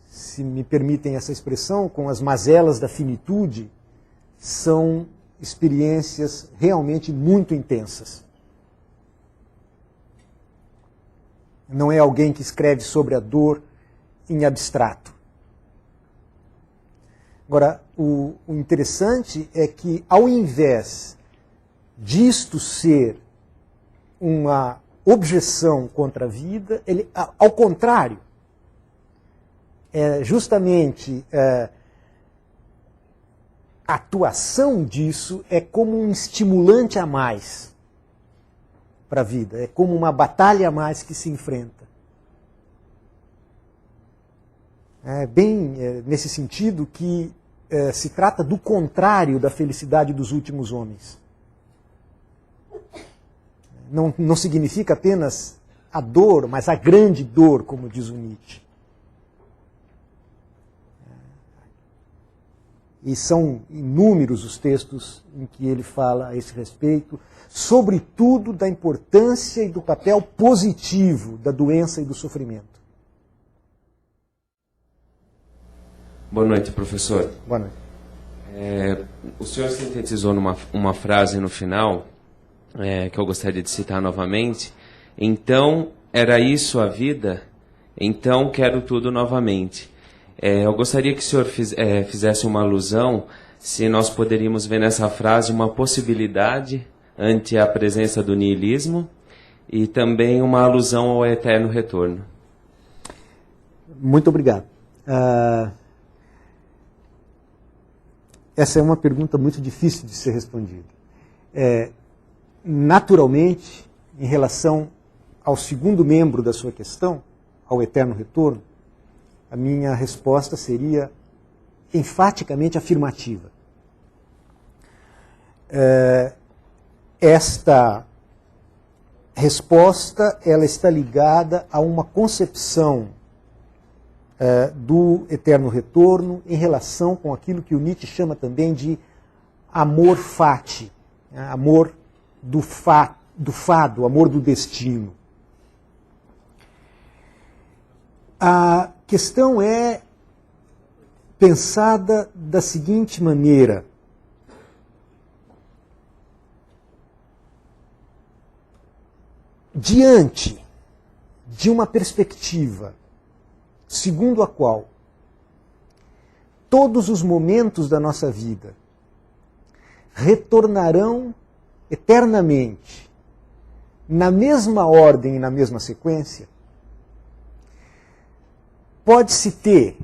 se me permitem essa expressão, com as mazelas da finitude, são experiências realmente muito intensas. Não é alguém que escreve sobre a dor em abstrato. Agora, o interessante é que, ao invés disto ser uma objeção contra a vida, ele, ao contrário, justamente a atuação disso é como um estimulante a mais para a vida, é como uma batalha a mais que se enfrenta. É bem nesse sentido que se trata do contrário da felicidade dos últimos homens. Não significa apenas a dor, mas a grande dor, como diz o Nietzsche. E são inúmeros os textos em que ele fala a esse respeito, sobretudo da importância e do papel positivo da doença e do sofrimento. Boa noite, professor. Boa noite. O senhor sintetizou numa frase no final, que eu gostaria de citar novamente. Então, era isso a vida? Então, quero tudo novamente. Eu gostaria que o senhor fizesse uma alusão, se nós poderíamos ver nessa frase uma possibilidade ante a presença do niilismo e também uma alusão ao eterno retorno. Muito obrigado. Essa é uma pergunta muito difícil de ser respondida. Naturalmente, em relação ao segundo membro da sua questão, ao eterno retorno, a minha resposta seria enfaticamente afirmativa. Esta resposta ela está ligada a uma concepção do eterno retorno em relação com aquilo que o Nietzsche chama também de amor fati, amor do fado, amor do destino. A questão é pensada da seguinte maneira: diante de uma perspectiva segundo a qual todos os momentos da nossa vida retornarão eternamente na mesma ordem e na mesma sequência, pode-se ter,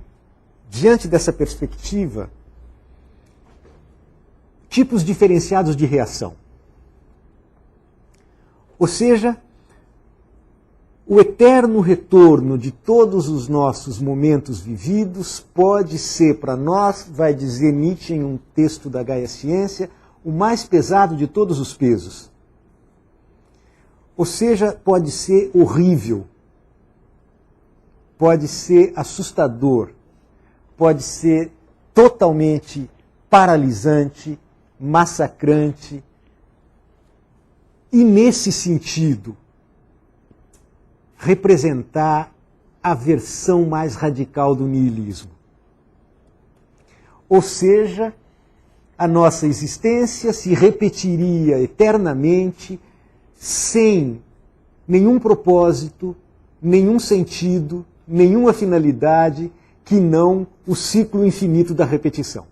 diante dessa perspectiva, tipos diferenciados de reação. Ou seja, o eterno retorno de todos os nossos momentos vividos pode ser para nós, vai dizer Nietzsche em um texto da Gaia Ciência, o mais pesado de todos os pesos. Ou seja, pode ser horrível, pode ser assustador, pode ser totalmente paralisante, massacrante. E nesse sentido, representar a versão mais radical do niilismo. Ou seja, a nossa existência se repetiria eternamente, sem nenhum propósito, nenhum sentido, nenhuma finalidade, que não o ciclo infinito da repetição.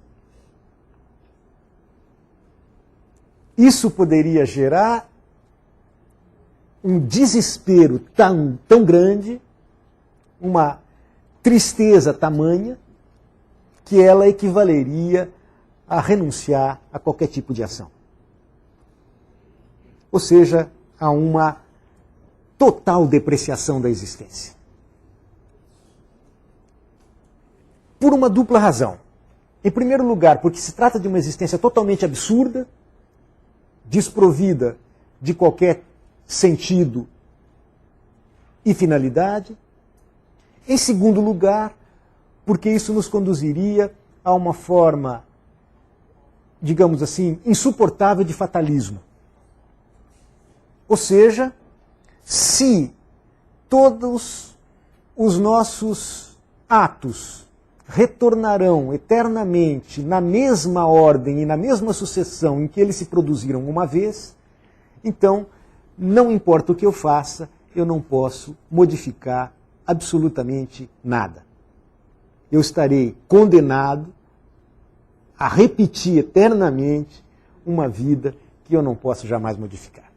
Isso poderia gerar um desespero tão grande, uma tristeza tamanha, que ela equivaleria a renunciar a qualquer tipo de ação. Ou seja, a uma total depreciação da existência. Por uma dupla razão. Em primeiro lugar, porque se trata de uma existência totalmente absurda, desprovida de qualquer sentido e finalidade. Em segundo lugar, porque isso nos conduziria a uma forma, digamos assim, insuportável de fatalismo. Ou seja, se todos os nossos atos retornarão eternamente na mesma ordem e na mesma sucessão em que eles se produziram uma vez, então, não importa o que eu faça, eu não posso modificar absolutamente nada. Eu estarei condenado a repetir eternamente uma vida que eu não posso jamais modificar.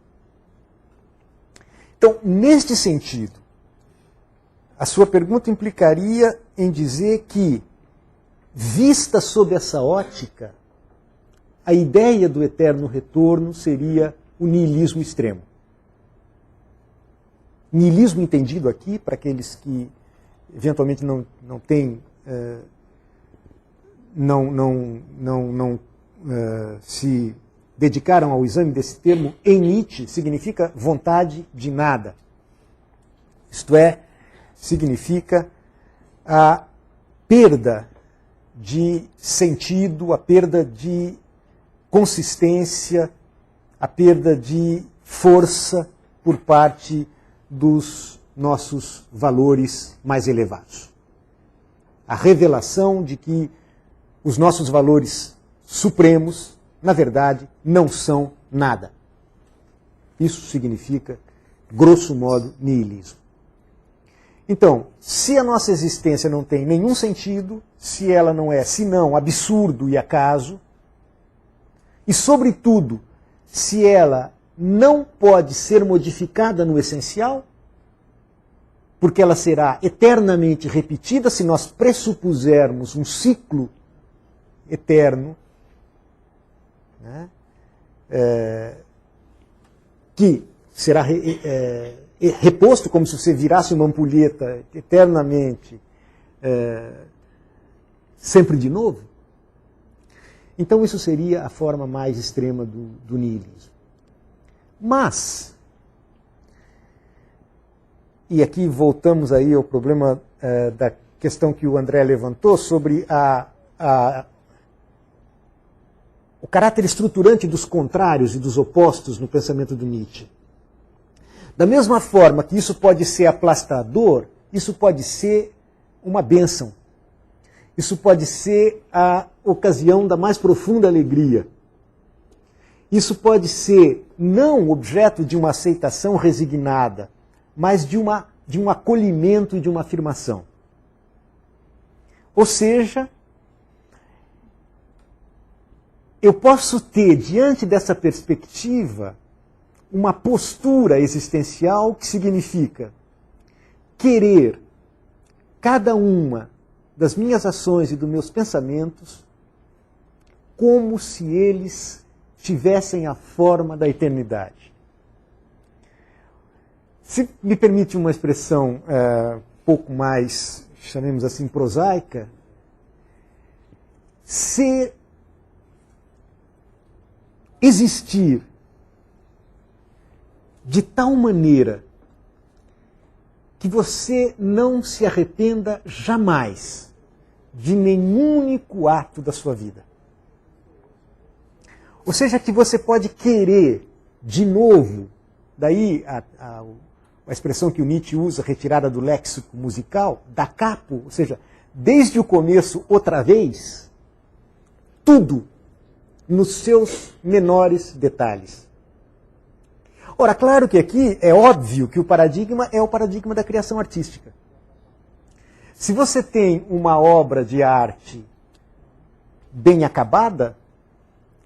Então, neste sentido, a sua pergunta implicaria em dizer que, vista sob essa ótica, a ideia do eterno retorno seria o niilismo extremo. Niilismo entendido aqui, para aqueles que eventualmente não têm, se dedicaram ao exame desse termo, em Nietzsche significa vontade de nada. Isto é, significa a perda de sentido, a perda de consistência, a perda de força por parte dos nossos valores mais elevados. A revelação de que os nossos valores supremos, na verdade, não são nada. Isso significa, grosso modo, niilismo. Então, se a nossa existência não tem nenhum sentido, se ela não é senão absurdo e acaso, e, sobretudo, se ela não pode ser modificada no essencial, porque ela será eternamente repetida se nós pressupusermos um ciclo eterno, né, que será reposto como se você virasse uma ampulheta eternamente, sempre de novo. Então isso seria a forma mais extrema do niilismo. Mas, e aqui voltamos aí ao problema da questão que o André levantou sobre o caráter estruturante dos contrários e dos opostos no pensamento do Nietzsche. Da mesma forma que isso pode ser aplastador, isso pode ser uma bênção. Isso pode ser a ocasião da mais profunda alegria. Isso pode ser não objeto de uma aceitação resignada, mas de um acolhimento e de uma afirmação. Ou seja, eu posso ter, diante dessa perspectiva, uma postura existencial que significa querer cada uma das minhas ações e dos meus pensamentos como se eles tivessem a forma da eternidade. Se me permite uma expressão pouco mais, chamemos assim, prosaica, se existir de tal maneira que você não se arrependa jamais de nenhum único ato da sua vida. Ou seja, que você pode querer de novo, daí a expressão que o Nietzsche usa, retirada do léxico musical, da capo, ou seja, desde o começo outra vez, tudo nos seus menores detalhes. Ora, claro que aqui é óbvio que o paradigma é o paradigma da criação artística. Se você tem uma obra de arte bem acabada,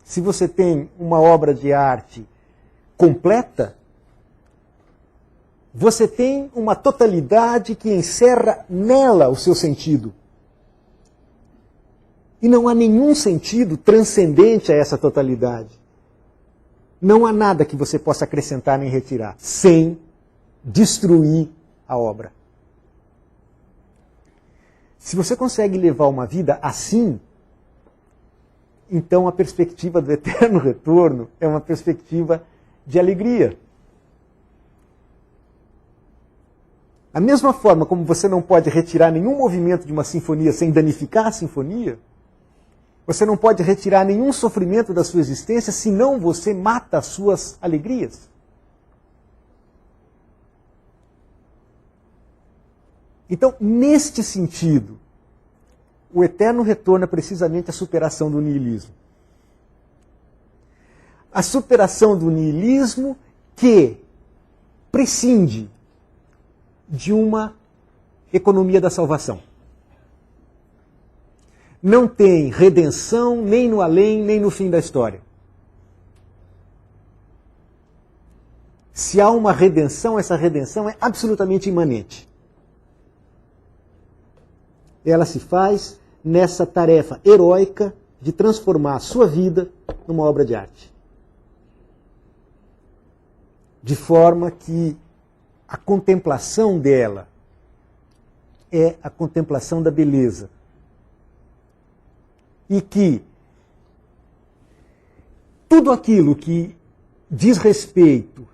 se você tem uma obra de arte completa, você tem uma totalidade que encerra nela o seu sentido. E não há nenhum sentido transcendente a essa totalidade. Não há nada que você possa acrescentar nem retirar, sem destruir a obra. Se você consegue levar uma vida assim, então a perspectiva do eterno retorno é uma perspectiva de alegria. Da mesma forma como você não pode retirar nenhum movimento de uma sinfonia sem danificar a sinfonia, você não pode retirar nenhum sofrimento da sua existência, senão você mata as suas alegrias. Então, neste sentido, o eterno retorno é precisamente a superação do niilismo. A superação do niilismo que prescinde de uma economia da salvação. Não tem redenção nem no além, nem no fim da história. Se há uma redenção, essa redenção é absolutamente imanente. Ela se faz nessa tarefa heróica de transformar a sua vida numa obra de arte. De forma que a contemplação dela é a contemplação da beleza. E que tudo aquilo que diz respeito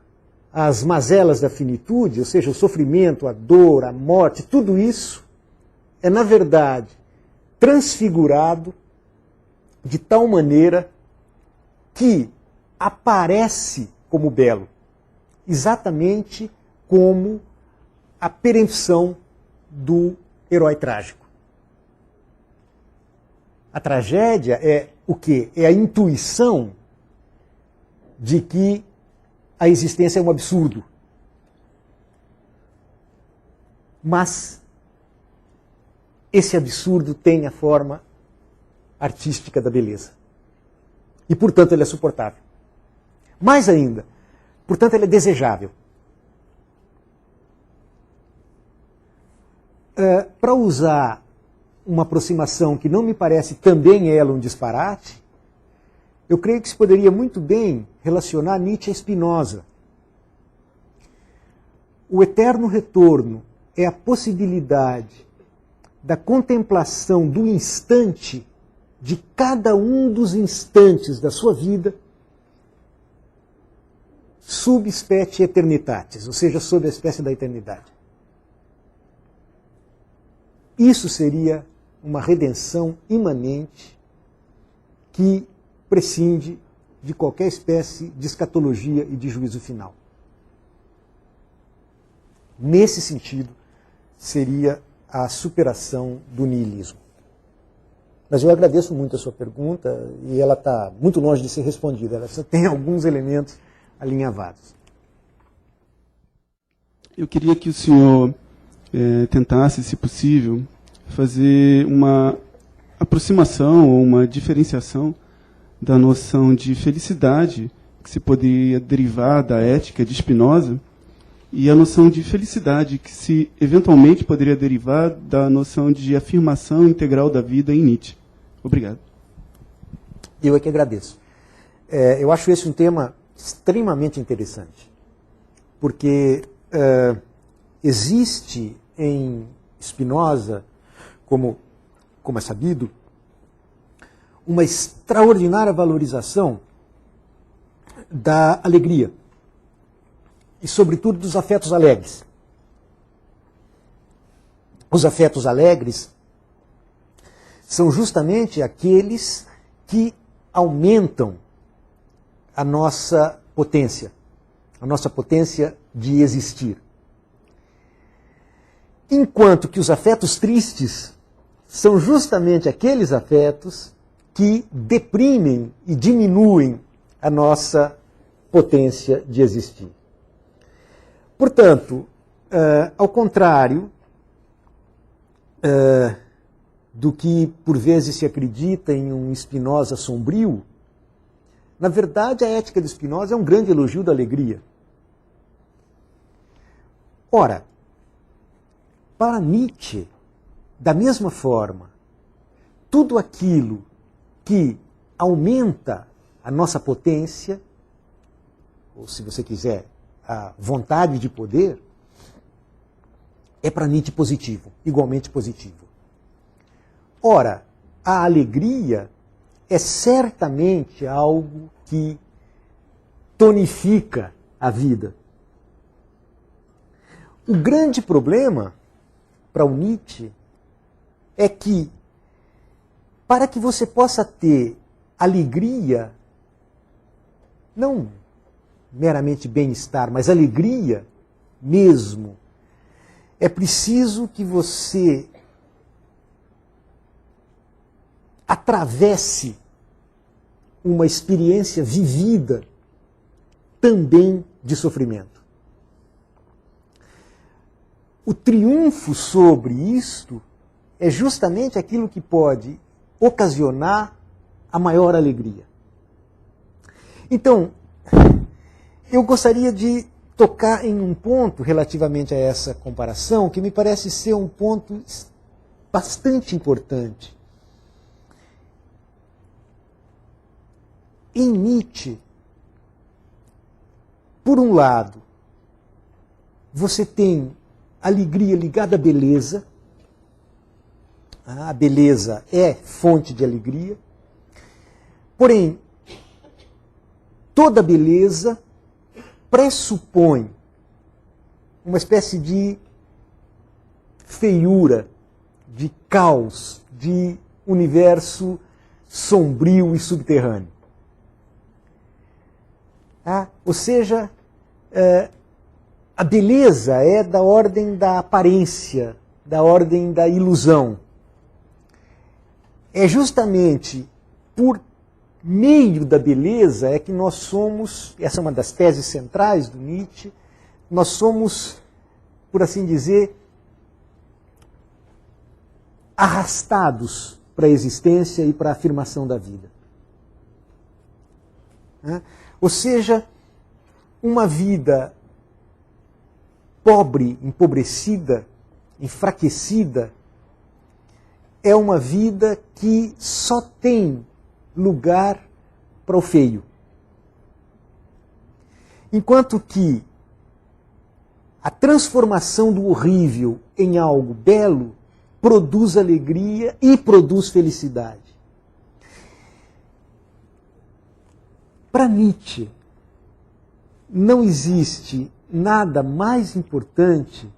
às mazelas da finitude, ou seja, o sofrimento, a dor, a morte, tudo isso é, na verdade, transfigurado de tal maneira que aparece como belo, exatamente como a perempção do herói trágico. A tragédia é o quê? É a intuição de que a existência é um absurdo. Mas esse absurdo tem a forma artística da beleza. E, portanto, ele é suportável. Mais ainda, portanto, ele é desejável. Para usar uma aproximação que não me parece também ela um disparate, eu creio que se poderia muito bem relacionar Nietzsche a Spinoza. O eterno retorno é a possibilidade da contemplação do instante, de cada um dos instantes da sua vida, sub specie eternitatis, ou seja, sob a espécie da eternidade. Isso seria uma redenção imanente que prescinde de qualquer espécie de escatologia e de juízo final. Nesse sentido, seria a superação do niilismo. Mas eu agradeço muito a sua pergunta e ela está muito longe de ser respondida. Ela só tem alguns elementos alinhavados. Eu queria que o senhor tentasse, se possível, fazer uma aproximação ou uma diferenciação da noção de felicidade que se poderia derivar da ética de Spinoza e a noção de felicidade que se eventualmente poderia derivar da noção de afirmação integral da vida em Nietzsche. Obrigado. Eu é que agradeço. Eu acho esse um tema extremamente interessante, porque existe em Spinoza, como é sabido, uma extraordinária valorização da alegria e, sobretudo, dos afetos alegres. Os afetos alegres são justamente aqueles que aumentam a nossa potência de existir. Enquanto que os afetos tristes são justamente aqueles afetos que deprimem e diminuem a nossa potência de existir. Portanto, ao contrário do que por vezes se acredita em um Spinoza sombrio, na verdade a ética de Spinoza é um grande elogio da alegria. Ora, para Nietzsche, da mesma forma, tudo aquilo que aumenta a nossa potência, ou se você quiser, a vontade de poder, é para Nietzsche positivo, igualmente positivo. Ora, a alegria é certamente algo que tonifica a vida. O grande problema para o Nietzsche é que, para que você possa ter alegria, não meramente bem-estar, mas alegria mesmo, é preciso que você atravesse uma experiência vivida também de sofrimento. O triunfo sobre isto é justamente aquilo que pode ocasionar a maior alegria. Então, eu gostaria de tocar em um ponto relativamente a essa comparação que me parece ser um ponto bastante importante. Em Nietzsche, por um lado, você tem alegria ligada à beleza. A beleza é fonte de alegria. Porém, toda beleza pressupõe uma espécie de feiura, de caos, de universo sombrio e subterrâneo. Ou seja, a beleza é da ordem da aparência, da ordem da ilusão. É justamente por meio da beleza é que nós somos, essa é uma das teses centrais do Nietzsche, nós somos, por assim dizer, arrastados para a existência e para a afirmação da vida. Ou seja, uma vida pobre, empobrecida, enfraquecida, é uma vida que só tem lugar para o feio. Enquanto que a transformação do horrível em algo belo produz alegria e produz felicidade. Para Nietzsche, não existe nada mais importante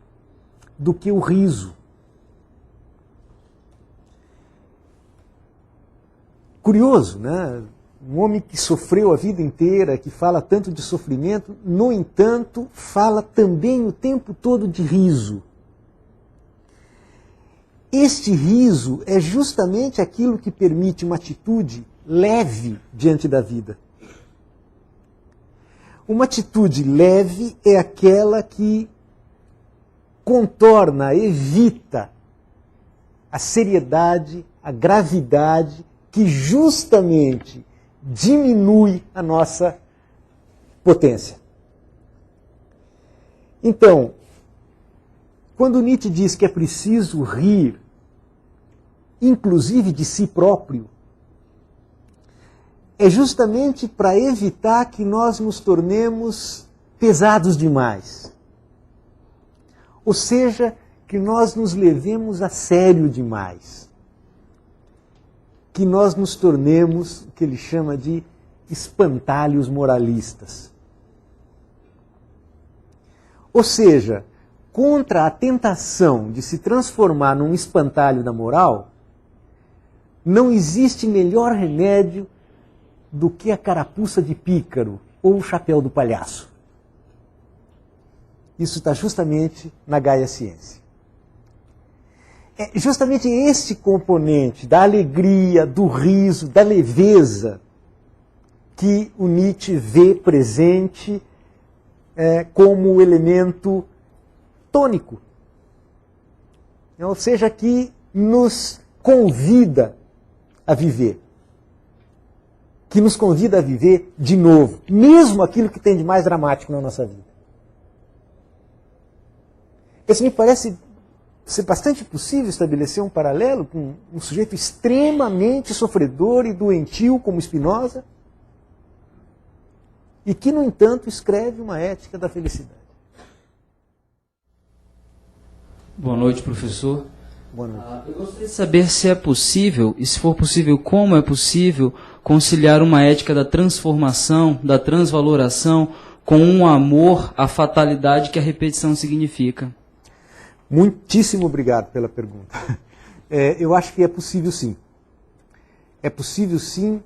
do que o riso. Curioso, né? Um homem que sofreu a vida inteira, que fala tanto de sofrimento, no entanto, fala também o tempo todo de riso. Este riso é justamente aquilo que permite uma atitude leve diante da vida. Uma atitude leve é aquela que contorna, evita a seriedade, a gravidade, que justamente diminui a nossa potência. Então, quando Nietzsche diz que é preciso rir, inclusive de si próprio, é justamente para evitar que nós nos tornemos pesados demais. Ou seja, que nós nos levemos a sério demais. Que nós nos tornemos o que ele chama de espantalhos moralistas. Ou seja, contra a tentação de se transformar num espantalho da moral, não existe melhor remédio do que a carapuça de pícaro ou o chapéu do palhaço. Isso está justamente na Gaia Ciência. É justamente esse componente da alegria, do riso, da leveza que o Nietzsche vê presente como elemento tônico. Ou seja, que nos convida a viver. Que nos convida a viver de novo, mesmo aquilo que tem de mais dramático na nossa vida. Isso me parece ser bastante possível estabelecer um paralelo com um sujeito extremamente sofredor e doentio como Spinoza, e que, no entanto, escreve uma ética da felicidade. Boa noite, professor. Boa noite. Eu gostaria de saber se é possível, e se for possível, como é possível conciliar uma ética da transformação, da transvaloração, com um amor à fatalidade que a repetição significa. Muitíssimo obrigado pela pergunta. Eu acho que é possível sim. É possível sim,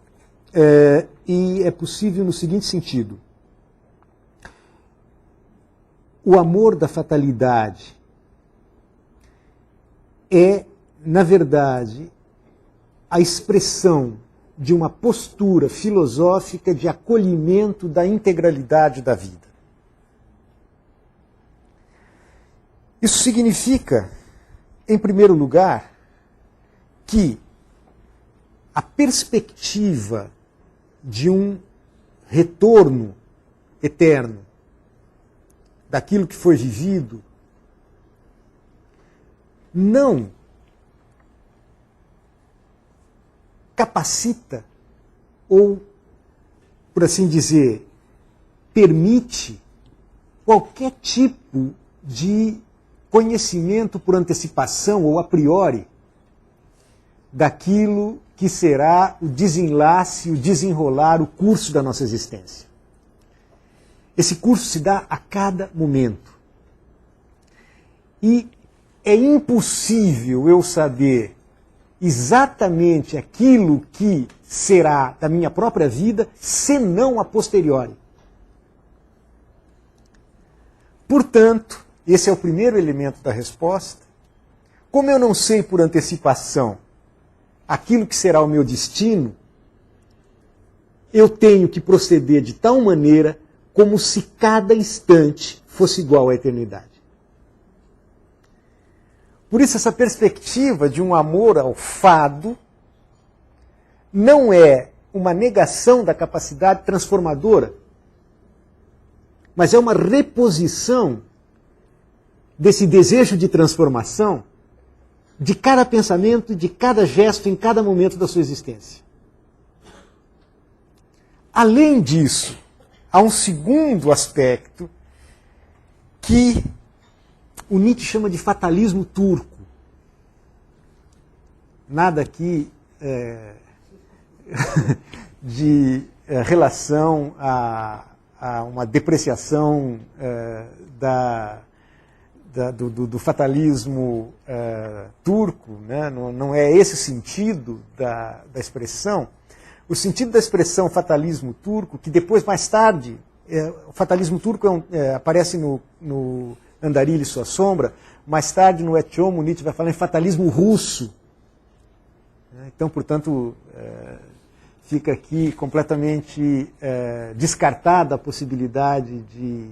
e é possível no seguinte sentido. O amor da fatalidade é, na verdade, a expressão de uma postura filosófica de acolhimento da integralidade da vida. Isso significa, em primeiro lugar, que a perspectiva de um retorno eterno daquilo que foi vivido não capacita ou, por assim dizer, permite qualquer tipo de conhecimento por antecipação ou a priori daquilo que será o desenlace, o desenrolar, o curso da nossa existência. Esse curso se dá a cada momento. E é impossível eu saber exatamente aquilo que será da minha própria vida, senão a posteriori. Portanto, esse é o primeiro elemento da resposta. Como eu não sei por antecipação aquilo que será o meu destino, eu tenho que proceder de tal maneira como se cada instante fosse igual à eternidade. Por isso, essa perspectiva de um amor ao fado não é uma negação da capacidade transformadora, mas é uma reposição desse desejo de transformação de cada pensamento, de cada gesto, em cada momento da sua existência. Além disso, há um segundo aspecto que o Nietzsche chama de fatalismo turco. Nada aqui de relação a uma depreciação do fatalismo turco, né? Não é esse o sentido da expressão. O sentido da expressão fatalismo turco, que depois, mais tarde, o fatalismo turco aparece no Andarilho e Sua Sombra, mais tarde no Et Homo, Nietzsche vai falar em fatalismo russo. Então, portanto, fica aqui completamente descartada a possibilidade de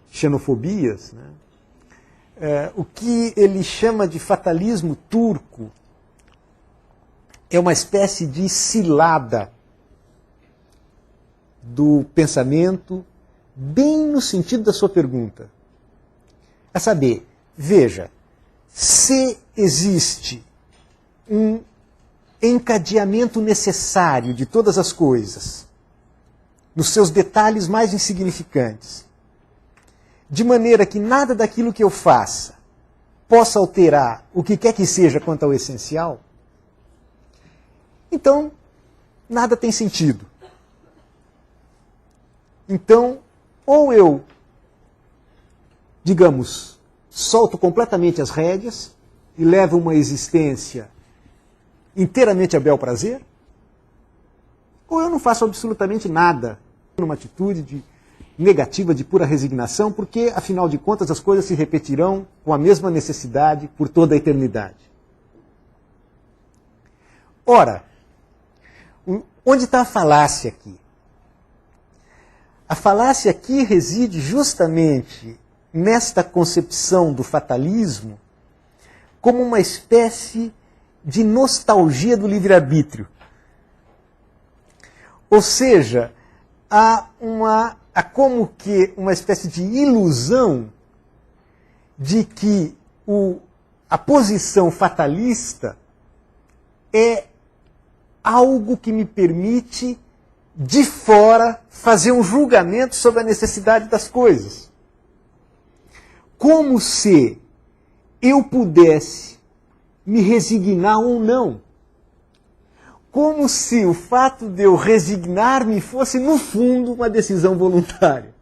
xenofobias. Né? O que ele chama de fatalismo turco é uma espécie de cilada do pensamento, bem no sentido da sua pergunta. A saber, veja, se existe um encadeamento necessário de todas as coisas, nos seus detalhes mais insignificantes, de maneira que nada daquilo que eu faça possa alterar o que quer que seja quanto ao essencial, então nada tem sentido. Então, ou eu, digamos, solto completamente as rédeas e levo uma existência inteiramente a bel prazer, ou eu não faço absolutamente nada, numa atitude negativa de pura resignação, porque, afinal de contas, as coisas se repetirão com a mesma necessidade por toda a eternidade. Ora, onde está a falácia aqui? A falácia aqui reside justamente nesta concepção do fatalismo como uma espécie de nostalgia do livre-arbítrio. Ou seja, há como que uma espécie de ilusão de que a posição fatalista é algo que me permite, de fora, fazer um julgamento sobre a necessidade das coisas. Como se eu pudesse me resignar ou não. Como se o fato de eu resignar-me fosse, no fundo, uma decisão voluntária.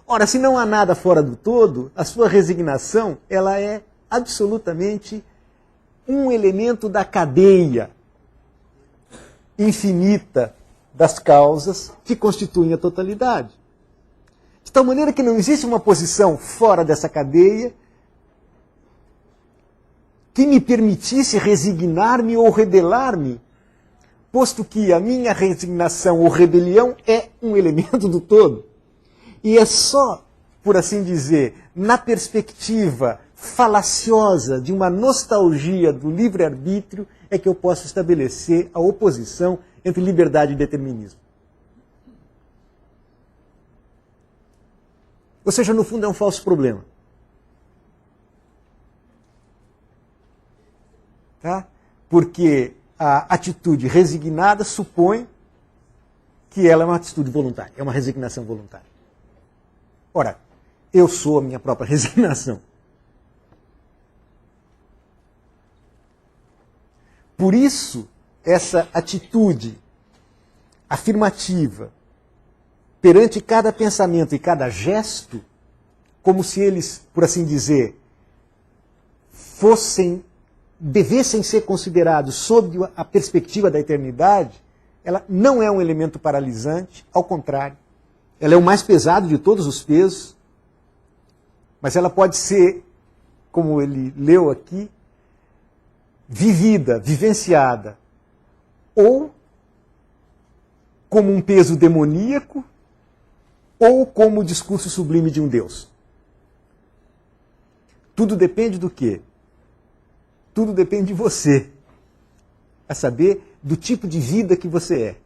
Ora, se não há nada fora do todo, a sua resignação, ela é absolutamente um elemento da cadeia infinita das causas que constituem a totalidade. De tal maneira que não existe uma posição fora dessa cadeia que me permitisse resignar-me ou rebelar-me, posto que a minha resignação ou rebelião é um elemento do todo. E é só, por assim dizer, na perspectiva falaciosa de uma nostalgia do livre-arbítrio é que eu posso estabelecer a oposição entre liberdade e determinismo. Ou seja, no fundo é um falso problema. Tá? Porque a atitude resignada supõe que ela é uma atitude voluntária, é uma resignação voluntária. Ora, eu sou a minha própria resignação. Por isso, essa atitude afirmativa perante cada pensamento e cada gesto, como se eles, por assim dizer, devessem ser considerados sob a perspectiva da eternidade, ela não é um elemento paralisante, ao contrário. Ela é o mais pesado de todos os pesos, mas ela pode ser, como ele leu aqui, vivida, vivenciada, ou como um peso demoníaco, ou como o discurso sublime de um Deus. Tudo depende do quê? Tudo depende de você, a saber, do tipo de vida que você é.